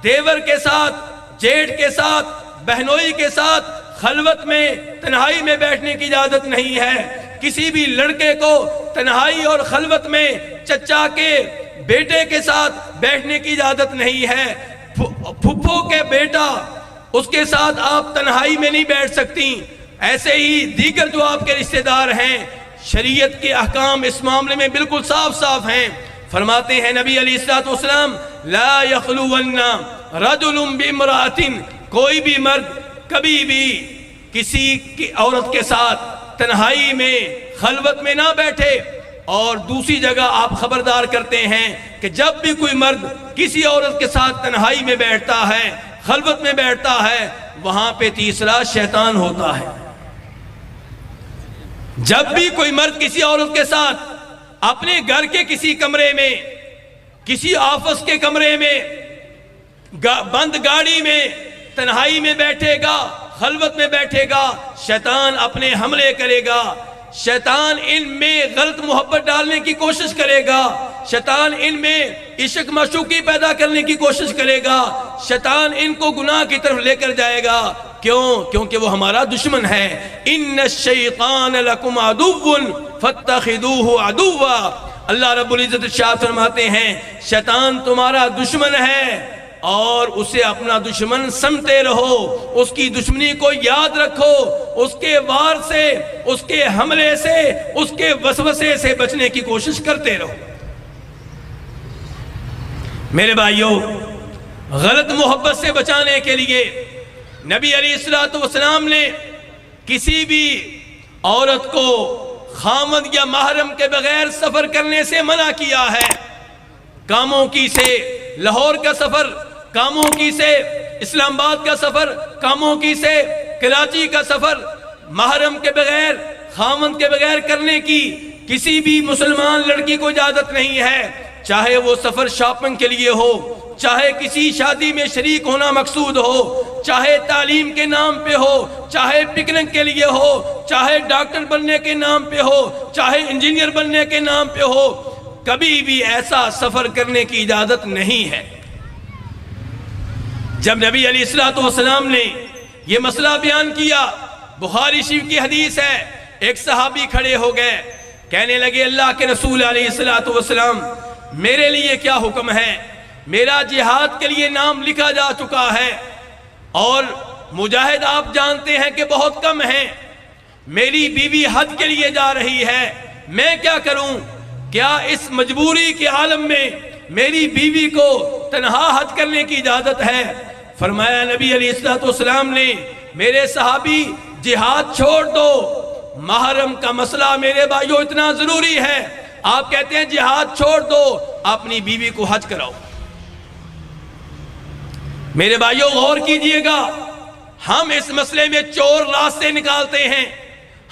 دیور کے ساتھ، جیٹھ کے ساتھ، بہنوئی کے ساتھ خلوت میں، تنہائی میں بیٹھنے کی اجازت نہیں ہے۔ کسی بھی لڑکے کو تنہائی اور خلوت میں چچا کے بیٹے کے ساتھ بیٹھنے کی اجازت نہیں ہے۔ پھپھو کے بیٹا، اس کے ساتھ آپ تنہائی میں نہیں بیٹھ سکتی۔ ایسے ہی دیگر جو آپ کے رشتہ دار ہیں، شریعت کے احکام اس معاملے میں بالکل صاف صاف ہیں۔ فرماتے ہیں نبی علیہ السلام لا یخلون رجل بامرأۃ، کوئی بھی مرد کبھی بھی کسی کی عورت کے ساتھ تنہائی میں، خلوت میں نہ بیٹھے۔ اور دوسری جگہ آپ خبردار کرتے ہیں کہ جب بھی کوئی مرد کسی عورت کے ساتھ تنہائی میں بیٹھتا ہے، خلوت میں بیٹھتا ہے، وہاں پہ تیسرا شیطان ہوتا ہے۔ جب بھی کوئی مرد کسی عورت کے ساتھ اپنے گھر کے کسی کمرے میں، کسی آفس کے کمرے میں، بند گاڑی میں تنہائی میں بیٹھے گا، خلوت میں بیٹھے گا، شیطان اپنے حملے کرے گا۔ شیطان ان میں غلط محبت ڈالنے کی کوشش کرے گا، شیطان ان میں عشق معشوقی پیدا کرنے کی کوشش کرے گا، شیطان ان کو گناہ کی طرف لے کر جائے گا۔ کیوں؟ کیونکہ وہ ہمارا دشمن ہے۔ ان الشیطان لکم عدو فاتخذوہ عدوا، اللہ رب العزت ارشاد فرماتے ہیں شیطان تمہارا دشمن ہے اور اسے اپنا دشمن سمجھتے رہو، اس کی دشمنی کو یاد رکھو، اس کے وار سے، اس کے حملے سے، اس کے وسوسے سے بچنے کی کوشش کرتے رہو۔ میرے بھائیوں، غلط محبت سے بچانے کے لیے نبی علیہ السلام نے کسی بھی عورت کو خامد یا محرم کے بغیر سفر کرنے سے منع کیا ہے۔ کاموں کی سے لاہور کا سفر، کاموں کی سے اسلام آباد کا سفر، کاموں کی سے کراچی کا سفر محرم کے بغیر، خامند کے بغیر کرنے کی کسی بھی مسلمان لڑکی کو اجازت نہیں ہے۔ چاہے وہ سفر شاپنگ کے لیے ہو، چاہے کسی شادی میں شریک ہونا مقصود ہو، چاہے تعلیم کے نام پہ ہو، چاہے پکنک کے لیے ہو، چاہے ڈاکٹر بننے کے نام پہ ہو، چاہے انجینئر بننے کے نام پہ ہو، کبھی بھی ایسا سفر کرنے کی اجازت نہیں ہے۔ جب نبی علیہ السلام نے یہ مسئلہ بیان کیا، بخاری شریف کی حدیث ہے، ایک صحابی کھڑے ہو گئے، کہنے لگے اللہ کے رسول علیہ السلام میرے لیے کیا حکم ہے؟ میرا جہاد کے لیے نام لکھا جا چکا ہے اور مجاہد آپ جانتے ہیں کہ بہت کم ہیں، میری بیوی حج کے لیے جا رہی ہے، میں کیا کروں؟ کیا اس مجبوری کے عالم میں میری بیوی کو تنہا حج کرنے کی اجازت ہے؟ فرمایا نبی علیہ السلام نے میرے صحابی جہاد چھوڑ دو، محرم کا مسئلہ میرے بھائیوں اتنا ضروری ہے، آپ کہتے ہیں جہاد چھوڑ دو، اپنی بیوی کو حج کراؤ۔ میرے بھائیوں غور کیجئے گا، ہم اس مسئلے میں چور راستے نکالتے ہیں،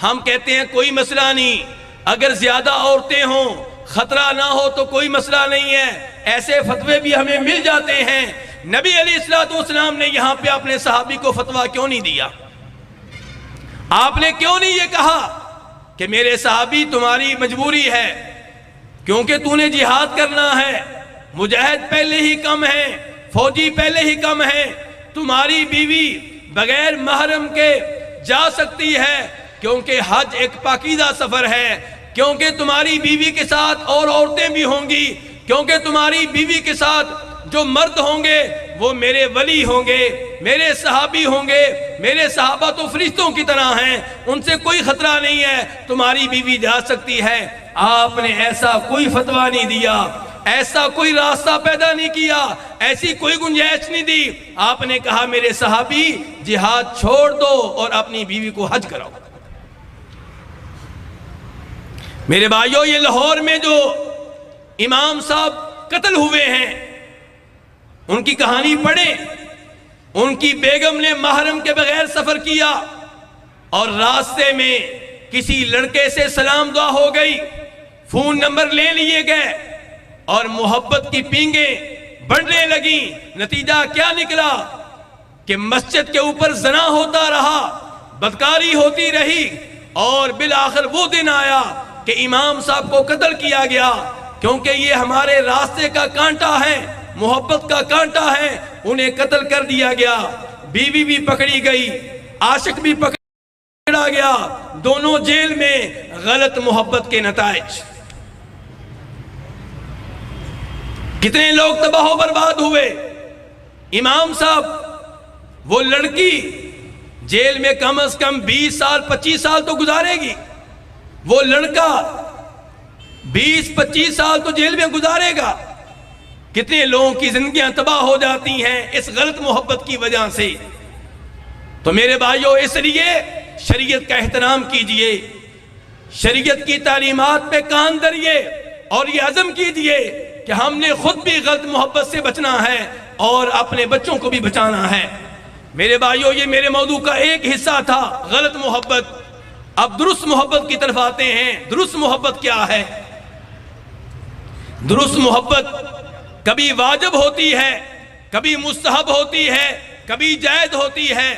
ہم کہتے ہیں کوئی مسئلہ نہیں، اگر زیادہ عورتیں ہوں، خطرہ نہ ہو تو کوئی مسئلہ نہیں ہے، ایسے فتوے بھی ہمیں مل جاتے ہیں. نبی علیہ السلام نے یہاں پہ اپنے صحابی کو فتویٰ کیوں نہیں دیا؟ آپ نے کیوں نہیں یہ کہا کہ میرے صحابی تمہاری مجبوری ہے کیونکہ تو نے جہاد کرنا ہے، مجاہد پہلے ہی کم ہیں، فوجی پہلے ہی کم ہیں، تمہاری بیوی بغیر محرم کے جا سکتی ہے کیونکہ حج ایک پاکیزہ سفر ہے، کیونکہ تمہاری بیوی کے ساتھ اور عورتیں بھی ہوں گی، کیونکہ تمہاری بیوی کے ساتھ جو مرد ہوں گے وہ میرے ولی ہوں گے، میرے صحابی ہوں گے، میرے صحابہ تو فرشتوں کی طرح ہیں، ان سے کوئی خطرہ نہیں ہے، تمہاری بیوی جا سکتی ہے. آپ نے ایسا کوئی فتویٰ نہیں دیا، ایسا کوئی راستہ پیدا نہیں کیا، ایسی کوئی گنجائش نہیں دی. آپ نے کہا میرے صحابی جہاد چھوڑ دو اور اپنی بیوی کو حج کراؤ. میرے بھائیوں، یہ لاہور میں جو امام صاحب قتل ہوئے ہیں ان کی کہانی پڑھیں. ان کی بیگم نے محرم کے بغیر سفر کیا اور راستے میں کسی لڑکے سے سلام دعا ہو گئی، فون نمبر لے لیے گئے اور محبت کی پینگیں بڑھنے لگیں. نتیجہ کیا نکلا کہ مسجد کے اوپر زنا ہوتا رہا، بدکاری ہوتی رہی اور بالآخر وہ دن آیا کہ امام صاحب کو قتل کیا گیا کیونکہ یہ ہمارے راستے کا کانٹا ہے، محبت کا کانٹا ہے. انہیں قتل کر دیا گیا، بیوی بھی پکڑی گئی، عاشق بھی پکڑا گیا، دونوں جیل میں. غلط محبت کے نتائج. کتنے لوگ تباہ و برباد ہوئے. امام صاحب، وہ لڑکی جیل میں کم از کم 20 سال 25 سال تو گزارے گی، وہ لڑکا 20-25 سال تو جیل میں گزارے گا. کتنے لوگوں کی زندگیاں تباہ ہو جاتی ہیں اس غلط محبت کی وجہ سے. تو میرے بھائیوں، اس لیے شریعت کا احترام کیجئے، شریعت کی تعلیمات پہ کان دھریے اور یہ عزم کیجئے کہ ہم نے خود بھی غلط محبت سے بچنا ہے اور اپنے بچوں کو بھی بچانا ہے. میرے بھائیوں، یہ میرے موضوع کا ایک حصہ تھا، غلط محبت. اب درست محبت کی طرف آتے ہیں. درست محبت کیا ہے؟ درست محبت کبھی واجب ہوتی ہے، کبھی مستحب ہوتی ہے، کبھی جائز ہوتی ہے.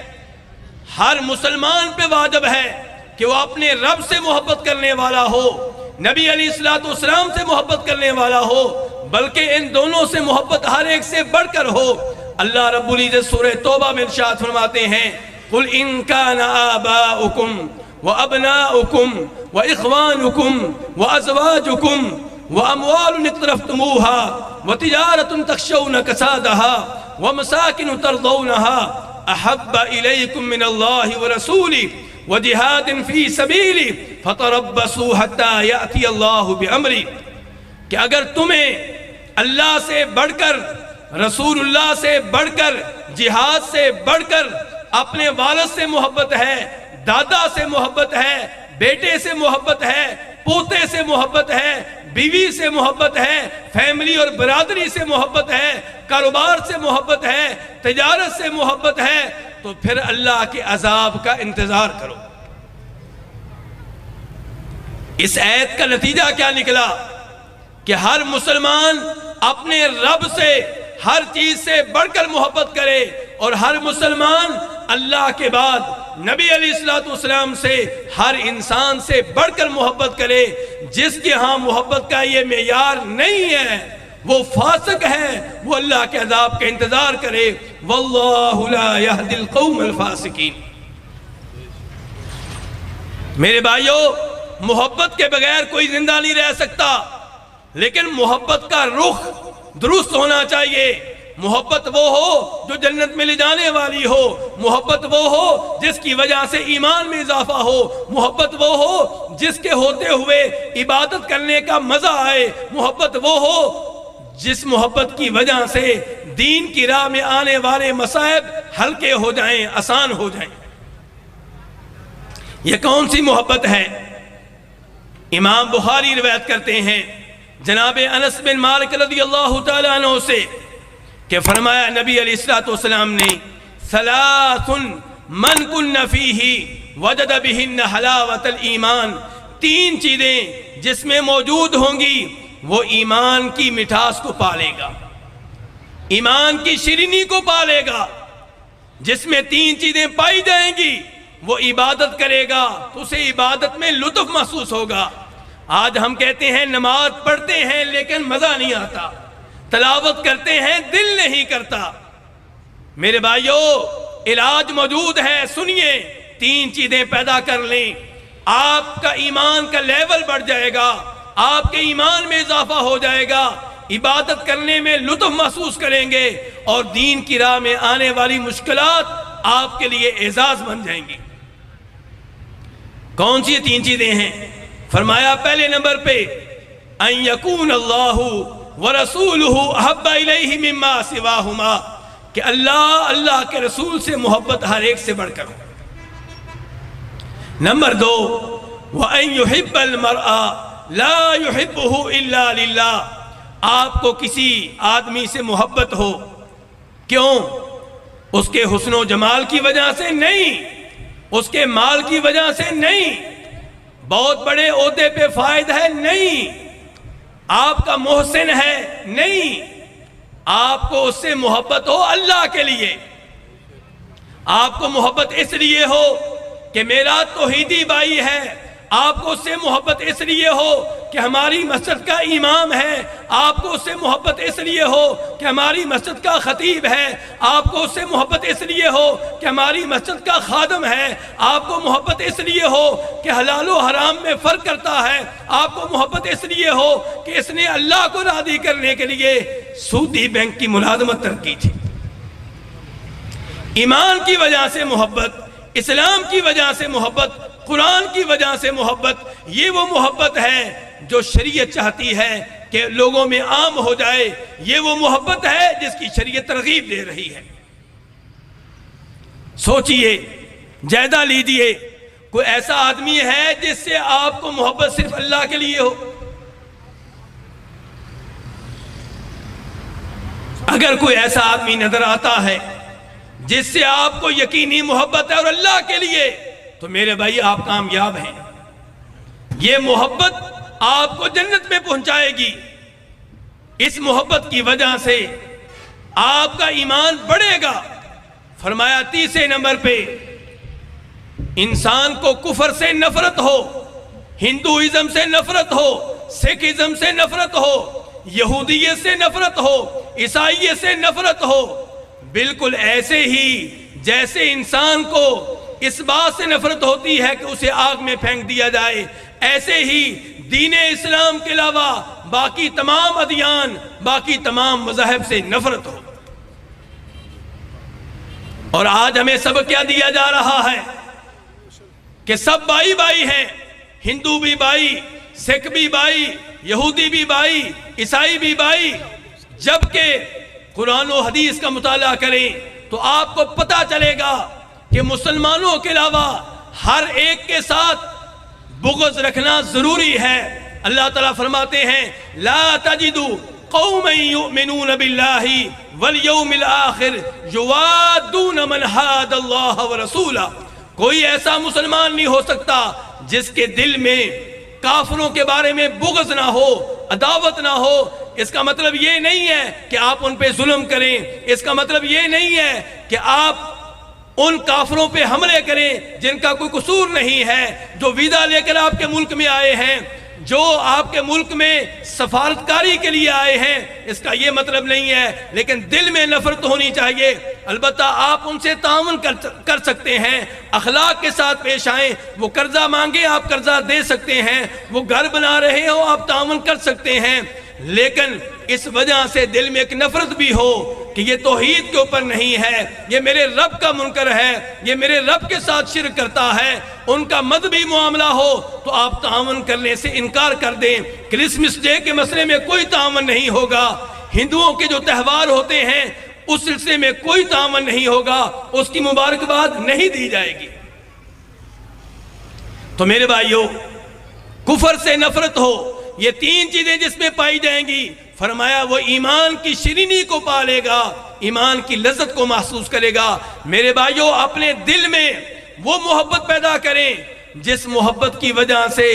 ہر مسلمان پہ واجب ہے کہ وہ اپنے رب سے محبت کرنے والا ہو، نبی علیہ السلام سے محبت کرنے والا ہو، بلکہ ان دونوں سے محبت ہر ایک سے بڑھ کر ہو. اللہ رب العزت سورہ توبہ میں ارشاد فرماتے ہیں، قُلْ إِن كَانَ آبَاؤُكُمْ وَأَبْنَاؤُكُمْ وَإِخْوَانُكُمْ وَأَزْوَاجُكُمْ وَأَمْوَالٌ اقْتَرَفْتُمُوهَا وَتِجَارَةٌ تَخْشَوْنَ كَسَادَهَا وَمَسَاكِنُ تَرْضَوْنَهَا أَحَبَّ إِلَيْكُم مِّنَ اللَّهِ وَرَسُولِهِ وَجِهَادٍ فِي سَبِيلِهِ فَتَرَبَّصُوا حَتَّى يَأْتِيَ اللَّهُ بِأَمْرِهِ. کہ اگر تمہیں اللہ سے بڑھ کر، رسول اللہ سے بڑھ کر، جہاد سے بڑھ کر اپنے والد سے محبت ہے، دادا سے محبت ہے، بیٹے سے محبت ہے، پوتے سے محبت ہے، بیوی سے محبت ہے، فیملی اور برادری سے محبت ہے، کاروبار سے محبت ہے، تجارت سے محبت ہے، تو پھر اللہ کے عذاب کا انتظار کرو. اس آیت کا نتیجہ کیا نکلا کہ ہر مسلمان اپنے رب سے ہر چیز سے بڑھ کر محبت کرے اور ہر مسلمان اللہ کے بعد نبی علیہ السلام سے، ہر انسان سے بڑھ کر محبت کرے. جس کے ہاں محبت کا یہ معیار نہیں ہے وہ فاسق ہے، وہ اللہ کے عذاب کا انتظار کرے. واللہ لا یہدی القوم الفاسقین. میرے بھائیوں، محبت کے بغیر کوئی زندہ نہیں رہ سکتا، لیکن محبت کا رخ درست ہونا چاہیے. محبت وہ ہو جو جنت میں لے جانے والی ہو، محبت وہ ہو جس کی وجہ سے ایمان میں اضافہ ہو، محبت وہ ہو جس کے ہوتے ہوئے عبادت کرنے کا مزہ آئے، محبت وہ ہو جس محبت کی وجہ سے دین کی راہ میں آنے والے مصائب ہلکے ہو جائیں، آسان ہو جائیں. یہ کون سی محبت ہے؟ امام بخاری روایت کرتے ہیں جناب انس بن مالک رضی اللہ تعالیٰ عنہ سے کہ فرمایا نبی علیہ السلام نے، ثلاث من کن فیہ وجد بہن حلاوت الایمان. 3 چیزیں جس میں موجود ہوں گی وہ ایمان کی مٹھاس کو پالے گا، ایمان کی شیرینی کو پالے گا۔ جس میں 3 چیزیں پائی جائیں گی وہ عبادت کرے گا تو اسے عبادت میں لطف محسوس ہوگا۔ آج ہم کہتے ہیں نماز پڑھتے ہیں لیکن مزہ نہیں آتا، تلاوت کرتے ہیں دل نہیں کرتا۔ میرے بھائیو، علاج موجود ہے، سنیے، 3 چیزیں پیدا کر لیں، آپ کا ایمان کا لیول بڑھ جائے گا، آپ کے ایمان میں اضافہ ہو جائے گا، عبادت کرنے میں لطف محسوس کریں گے، اور دین کی راہ میں آنے والی مشکلات آپ کے لیے اعزاز بن جائیں گی۔ کون سی 3 چیزیں ہیں؟ فرمایا پہلے نمبر پہ ان یکون اللہ ورسولہ احب الیہ مما سواہما، کہ اللہ کے رسول سے محبت ہر ایک سے بڑھ کر ہو۔ نمبر 2 وَأَن يُحِبَّ الْمَرْءَ لَا يُحِبُّهُ إِلَّا لِلَّهِ، آپ کو کسی آدمی سے محبت ہو، کیوں؟ اس کے حسن و جمال کی وجہ سے نہیں، اس کے مال کی وجہ سے نہیں، بہت بڑے عہدے پہ فائد ہے نہیں، آپ کا محسن ہے نہیں، آپ کو اس سے محبت ہو اللہ کے لیے۔ آپ کو محبت اس لیے ہو کہ میرا توحیدی بھائی ہے، آپ کو اس سے محبت اس لیے ہو کہ ہماری مسجد کا امام ہے، آپ کو اس سے محبت اس لیے ہو کہ ہماری مسجد کا خطیب ہے، آپ کو اس سے محبت اس لیے ہو کہ ہماری مسجد کا خادم ہے، آپ کو محبت اس لیے ہو کہ حلال و حرام میں فرق کرتا ہے، آپ کو محبت اس لیے ہو کہ اس نے اللہ کو راضی کرنے کے لیے سودی بینک کی ملازمت ترک کی تھی۔ ایمان کی وجہ سے محبت، اسلام کی وجہ سے محبت، قرآن کی وجہ سے محبت، یہ وہ محبت ہے جو شریعت چاہتی ہے کہ لوگوں میں عام ہو جائے، یہ وہ محبت ہے جس کی شریعت ترغیب دے رہی ہے۔ سوچئے، جائزہ لیجئے، کوئی ایسا آدمی ہے جس سے آپ کو محبت صرف اللہ کے لیے ہو؟ اگر کوئی ایسا آدمی نظر آتا ہے جس سے آپ کو یقینی محبت ہے اور اللہ کے لیے، تو میرے بھائی آپ کامیاب ہیں۔ یہ محبت آپ کو جنت میں پہنچائے گی۔ اس محبت کی وجہ سے آپ کا ایمان بڑھے گا۔ فرمایا 3 نمبر پہ انسان کو کفر سے نفرت ہو، ہندوازم سے نفرت ہو، سکھ ازم سے نفرت ہو، یہودیت سے نفرت ہو، عیسائیت سے نفرت ہو، بالکل ایسے ہی جیسے انسان کو اس بات سے نفرت ہوتی ہے کہ اسے آگ میں پھینک دیا جائے، ایسے ہی دین اسلام کے علاوہ باقی تمام ادیان، باقی تمام مذاہب سے نفرت ہو۔ اور آج ہمیں سبق کیا دیا جا رہا ہے کہ سب بھائی بھائی ہیں، ہندو بھی بھائی، سکھ بھی بھائی، یہودی بھی بھائی، عیسائی بھی بھائی۔ جبکہ قرآن و حدیث کا مطالعہ کریں تو آپ کو پتہ چلے گا کہ مسلمانوں کے علاوہ ہر ایک کے ساتھ بغض رکھنا ضروری ہے۔ اللہ تعالیٰ فرماتے ہیں لا تجدو قوما یؤمنون باللہ والیوم الآخر یوادون من حاد اللہ ورسولہ، کوئی ایسا مسلمان نہیں ہو سکتا جس کے دل میں کافروں کے بارے میں بغض نہ ہو، عداوت نہ ہو۔ اس کا مطلب یہ نہیں ہے کہ آپ ان پہ ظلم کریں، اس کا مطلب یہ نہیں ہے کہ آپ ان کافروں پہ حملے کریں جن کا کوئی قصور نہیں ہے، جو ویزا لے کر آپ کے ملک میں آئے ہیں، جو آپ کے ملک میں سفارتکاری کے لیے آئے ہیں، اس کا یہ مطلب نہیں ہے۔ لیکن دل میں نفرت ہونی چاہیے۔ البتہ آپ ان سے تعاون کر سکتے ہیں، اخلاق کے ساتھ پیش آئیں، وہ قرضہ مانگے آپ قرضہ دے سکتے ہیں، وہ گھر بنا رہے ہو آپ تعاون کر سکتے ہیں، لیکن اس وجہ سے دل میں ایک نفرت بھی ہو کہ یہ توحید کے اوپر نہیں ہے، یہ میرے رب کا منکر ہے، یہ میرے رب کے ساتھ شرک کرتا ہے، ان کا مذہبی معاملہ ہو تو آپ تعاون کرنے سے انکار کر دیں۔ کرسمس ڈے کے مسئلے میں کوئی تعاون نہیں ہوگا، ہندوؤں کے جو تہوار ہوتے ہیں اس سلسلے میں کوئی تعاون نہیں ہوگا، اس کی مبارکباد نہیں دی جائے گی۔ تو میرے بھائیو، کفر سے نفرت ہو، یہ 3 چیزیں جس میں پائی جائیں گی، فرمایا وہ ایمان کی شیرینی کو پالے گا، ایمان کی لذت کو محسوس کرے گا۔ میرے بھائیو، اپنے دل میں وہ محبت پیدا کریں جس محبت کی وجہ سے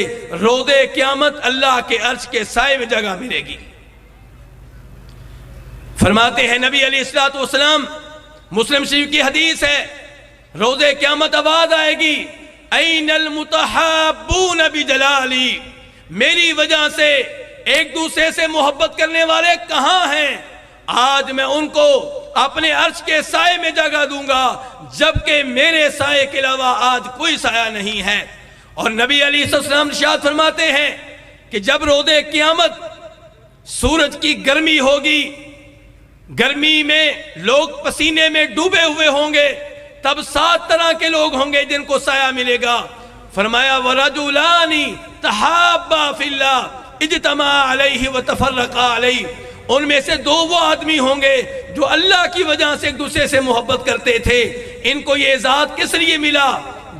روز قیامت اللہ کے عرش کے سائے میں جگہ ملے گی۔ فرماتے ہیں نبی علیہ الصلوۃ والسلام، مسلم شریف کی حدیث ہے، روز قیامت آواز آئے گی، این المتحابون بجلالی، میری وجہ سے ایک دوسرے سے محبت کرنے والے کہاں ہیں؟ آج میں ان کو اپنے عرش کے سائے میں جگہ دوں گا، جبکہ میرے سائے کے علاوہ آج کوئی سایہ نہیں ہے۔ اور نبی علیہ السلام ارشاد فرماتے ہیں کہ جب روز قیامت سورج کی گرمی ہوگی، گرمی میں لوگ پسینے میں ڈوبے ہوئے ہوں گے، تب 7 طرح کے لوگ ہوں گے جن کو سایہ ملے گا۔ فرمایا وَرَجُلَانِ تَحَابَّا فِي اللَّهِ اجْتَمَعَا عَلَيْهِ وَتَفَرَّقَا عَلَيْهِ، ان میں سے 2 وہ آدمی ہوں گے جو اللہ کی وجہ سے ایک دوسرے سے محبت کرتے تھے۔ ان کو یہ ذات کس لیے ملا؟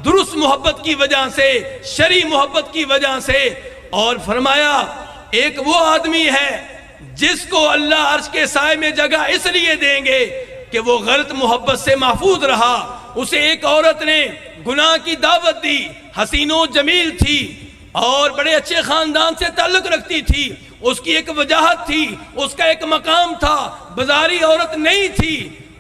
درست محبت کی وجہ سے، شرعی محبت کی وجہ سے۔ اور فرمایا ایک وہ آدمی ہے جس کو اللہ عرش کے سائے میں جگہ اس لیے دیں گے کہ وہ غلط محبت سے محفوظ رہا۔ اسے ایک عورت نے گناہ کی دعوت دی، حسین و جمیل تھی اور بڑے اچھے خاندان سے تعلق رکھتی تھی، اس کی ایک وجاہت تھی، اس کا ایک مقام تھا، بازاری عورت نہیں تھی۔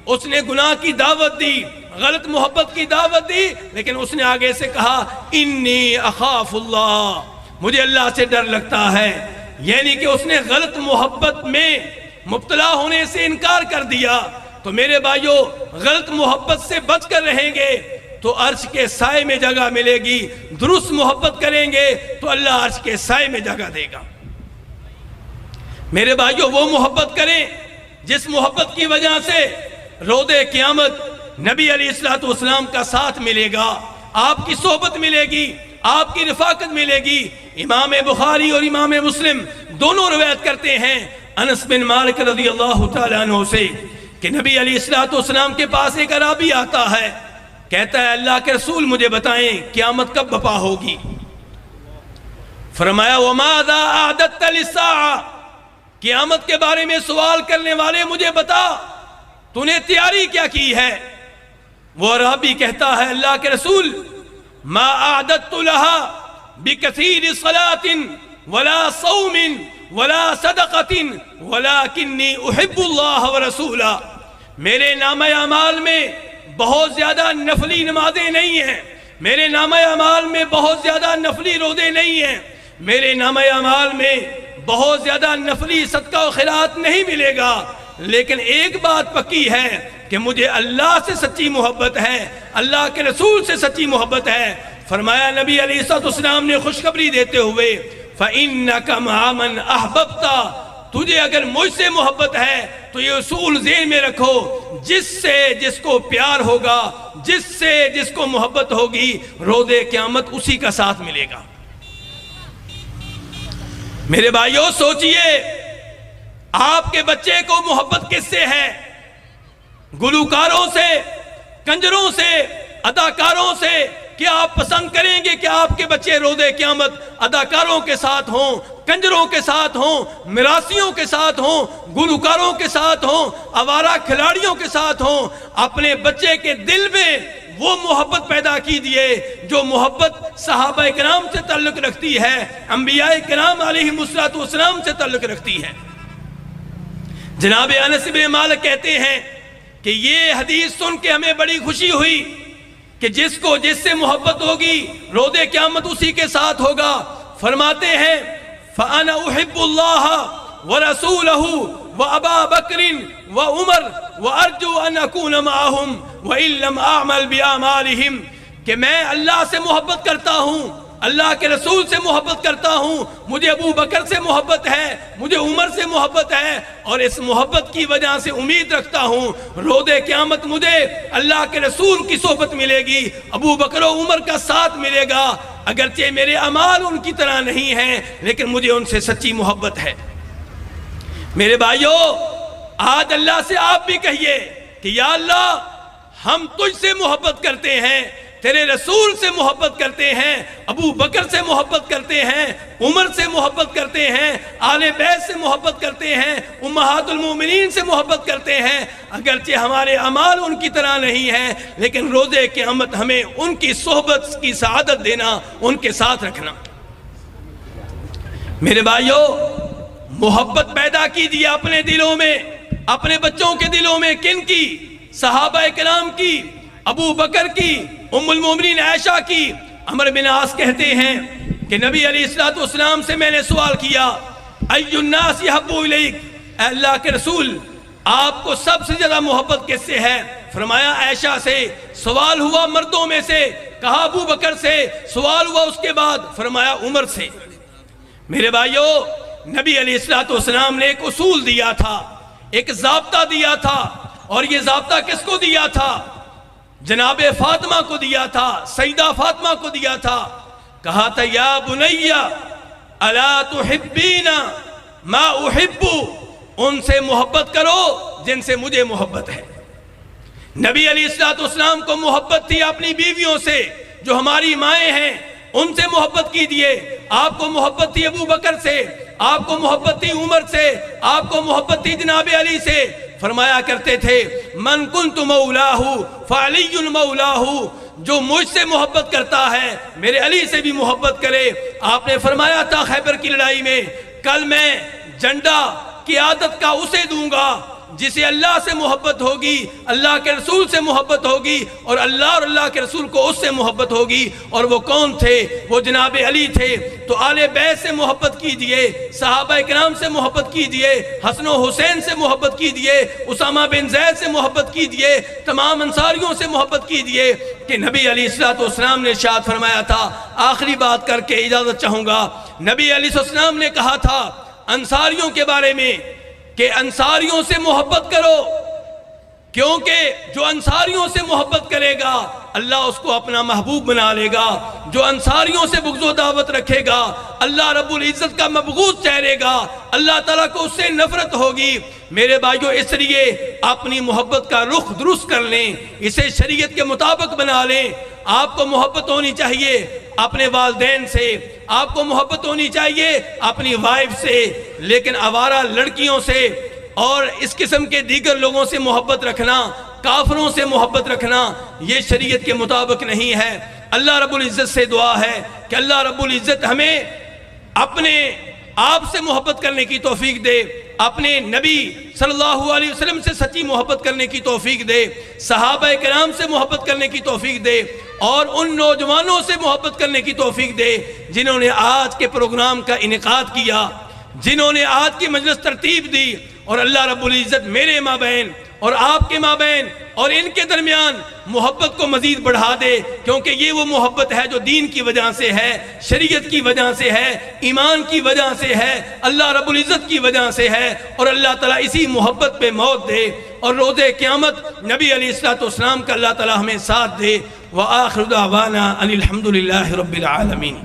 اس نے گناہ کی دعوت دی، غلط محبت کی دعوت دی، لیکن اس نے آگے سے کہا انی اخاف اللہ، مجھے اللہ سے ڈر لگتا ہے۔ یعنی کہ اس نے غلط محبت میں مبتلا ہونے سے انکار کر دیا۔ تو میرے بھائیو، غلط محبت سے بچ کر رہیں گے تو عرش کے سائے میں جگہ ملے گی، درست محبت کریں گے تو اللہ عرش کے سائے میں جگہ دے گا۔ میرے بھائیو، وہ محبت کریں جس محبت کی وجہ سے روز قیامت نبی علیہ الصلوۃ والسلام کا ساتھ ملے گا، آپ کی صحبت ملے گی، آپ کی رفاقت ملے گی۔ امام بخاری اور امام مسلم دونوں روایت کرتے ہیں انس بن مالک رضی اللہ تعالیٰ عنہ سے کہ نبی علیہ الصلوۃ والسلام کے پاس ایک اعرابی آتا ہے، کہتا ہے اللہ کے رسول مجھے بتائیں قیامت کب برپا ہوگی؟ فرمایا وَمَاذَا أَعْدَدتَّ لِلسَّاعَةِ، قیامت کے بارے میں سوال کرنے والے مجھے بتا تو نے تیاری کیا کی ہے؟ وہ اعرابی کہتا ہے اللہ کے رسول ما اعددت لها بكثير صلاة ولا صوم ولا صدقة ولكني احب الله ورسوله، میرے نامہ اعمال میں بہت زیادہ نفلی نمازیں نہیں ہیں، میرے نامہ اعمال میں بہت زیادہ نفلی روزے نہیں ہیں، میرے نامہ اعمال میں بہت زیادہ نفلی صدقہ و خیرات نہیں ملے گا، لیکن ایک بات پکی ہے کہ مجھے اللہ سے سچی محبت ہے، اللہ کے رسول سے سچی محبت ہے۔ فرمایا نبی علیہ السلام نے خوشخبری دیتے ہوئے فَإِنَّكَ مَعَ مَنْ أَحْبَبْتَ، تجھے اگر مجھ سے محبت ہے تو یہ اصول ذہن میں رکھو، جس سے جس کو پیار ہوگا، جس سے جس کو محبت ہوگی، روز قیامت اسی کا ساتھ ملے گا۔ میرے بھائیوں سوچئے آپ کے بچے کو محبت کس سے ہے؟ گلوکاروں سے، کنجروں سے، اداکاروں سے؟ کیا آپ پسند کریں گے کہ آپ کے بچے روز قیامت اداکاروں کے ساتھ ہوں، کنجروں کے ساتھ ہوں، مراسیوں کے ساتھ ہوں، گلوکاروں کے ساتھ ہوں، آوارہ کھلاڑیوں کے ساتھ ہوں؟ اپنے بچے کے دل میں وہ محبت پیدا کیجئے جو محبت صحابہ کرام سے تعلق رکھتی ہے، انبیاء کرام علیہم السلام سے تعلق رکھتی ہے۔ جناب انس بن مالک کہتے ہیں کہ یہ حدیث سن کے ہمیں بڑی خوشی ہوئی کہ جس کو جس سے محبت ہوگی روز قیامت اسی کے ساتھ ہوگا۔ فرماتے ہیں فَأَنَا أُحِبُّ اللَّهَ وَرَسُولَهُ وَأَبَا بَكْرٍ وَعُمَرٍ وَأَرْجُو أَنْ أَكُونَ مَعَهُمْ وَإِن لَمْ أَعْمَلْ بِأَعْمَالِهِمْ، کہ میں اللہ سے محبت کرتا ہوں، اللہ کے رسول سے محبت کرتا ہوں، مجھے ابو بکر سے محبت ہے، مجھے عمر سے محبت ہے، اور اس محبت کی وجہ سے امید رکھتا ہوں روز قیامت مجھے اللہ کے رسول کی صحبت ملے گی، ابو بکر و عمر کا ساتھ ملے گا، اگرچہ میرے اعمال ان کی طرح نہیں ہیں لیکن مجھے ان سے سچی محبت ہے۔ میرے بھائیو، آج اللہ سے آپ بھی کہیے کہ یا اللہ ہم تجھ سے محبت کرتے ہیں، تیرے رسول سے محبت کرتے ہیں، ابو بکر سے محبت کرتے ہیں، عمر سے محبت کرتے ہیں، آل بیت سے محبت کرتے ہیں، امہات المومنین سے محبت کرتے ہیں، اگرچہ ہمارے اعمال ان کی طرح نہیں ہیں، لیکن روز قیامت ہمیں ان کی صحبت کی سعادت دینا، ان کے ساتھ رکھنا۔ میرے بھائیوں، محبت پیدا کیجیے اپنے دلوں میں، اپنے بچوں کے دلوں میں۔ کن کی؟ صحابہ کرام کی، ابو بکر کی، ام المومنین عائشہ کی۔ عمرو بن عاص کہتے ہیں کہ نبی علیہ السلام سے میں نے سوال کیا، ای الناس یحب الیک، اے اللہ کے رسول آپ کو سب سے زیادہ محبت کس سے ہے؟ فرمایا عائشہ سے۔ سوال ہوا مردوں میں سے، کہا ابو بکر سے۔ سوال ہوا اس کے بعد، فرمایا عمر سے۔ میرے بھائیوں، نبی علیہ السلام نے ایک اصول دیا تھا، ایک ضابطہ دیا تھا، اور یہ ضابطہ کس کو دیا تھا؟ جناب فاطمہ کو دیا تھا، سیدہ فاطمہ کو دیا تھا۔ کہا تھا یا بنی الا تحبین ما احب، ان سے محبت کرو جن سے مجھے محبت ہے۔ نبی علیہ السلام کو محبت تھی اپنی بیویوں سے جو ہماری مائیں ہیں، ان سے محبت کیجیے۔ آپ کو محبت تھی ابو بکر سے، آپ کو محبت تھی عمر سے، آپ کو محبت تھی جناب علی سے۔ فرمایا کرتے تھے من کنت مولاہ فعلی مولاہ، جو مجھ سے محبت کرتا ہے میرے علی سے بھی محبت کرے۔ آپ نے فرمایا تھا خیبر کی لڑائی میں، کل میں جھنڈا قیادت کا اسے دوں گا جسے اللہ سے محبت ہوگی، اللہ کے رسول سے محبت ہوگی، اور اللہ کے رسول کو اس سے محبت ہوگی۔ اور وہ کون تھے؟ وہ جناب علی تھے۔ تو آل بیت سے محبت کیجئے، صحابہ کرام سے محبت کیجئے، حسن و حسین سے محبت کیجئے، اسامہ بن زید سے محبت کیجئے، تمام انصاریوں سے محبت کیجئے۔ کہ نبی علیہ السلام نے ارشاد فرمایا تھا، آخری بات کر کے اجازت چاہوں گا، نبی علیہ السلام نے کہا تھا انصاریوں کے بارے میں کہ انصاریوں سے محبت کرو، کیونکہ جو انصاریوں سے محبت کرے گا اللہ اس کو اپنا محبوب بنا لے گا، جو انصاریوں سے بغض و دعوت رکھے گا اللہ رب العزت کا مبغوض ٹھہرے گا، اللہ تعالیٰ کو اس سے نفرت ہوگی۔ میرے بھائیوں، اس لیے اپنی محبت کا رخ درست کر لیں، اسے شریعت کے مطابق بنا لیں۔ آپ کو محبت ہونی چاہیے اپنے والدین سے، آپ کو محبت ہونی چاہیے اپنی وائف سے، لیکن آوارہ لڑکیوں سے اور اس قسم کے دیگر لوگوں سے محبت رکھنا، کافروں سے محبت رکھنا، یہ شریعت کے مطابق نہیں ہے۔ اللہ رب العزت سے دعا ہے کہ اللہ رب العزت ہمیں اپنے آپ سے محبت کرنے کی توفیق دے، اپنے نبی صلی اللہ علیہ وسلم سے سچی محبت کرنے کی توفیق دے، صحابہ کرام سے محبت کرنے کی توفیق دے، اور ان نوجوانوں سے محبت کرنے کی توفیق دے جنہوں نے آج کے پروگرام کا انعقاد کیا، جنہوں نے آج کی مجلس ترتیب دی۔ اور اللہ رب العزت میرے مابین اور آپ کے مابین اور ان کے درمیان محبت کو مزید بڑھا دے، کیونکہ یہ وہ محبت ہے جو دین کی وجہ سے ہے، شریعت کی وجہ سے ہے، ایمان کی وجہ سے ہے، اللہ رب العزت کی وجہ سے ہے، اور اللہ تعالیٰ اسی محبت پہ موت دے، اور روز قیامت نبی علیہ السلام کا اللہ تعالیٰ ہمیں ساتھ دے۔ وآخر دعوانا ان الحمد للہ رب العالمین۔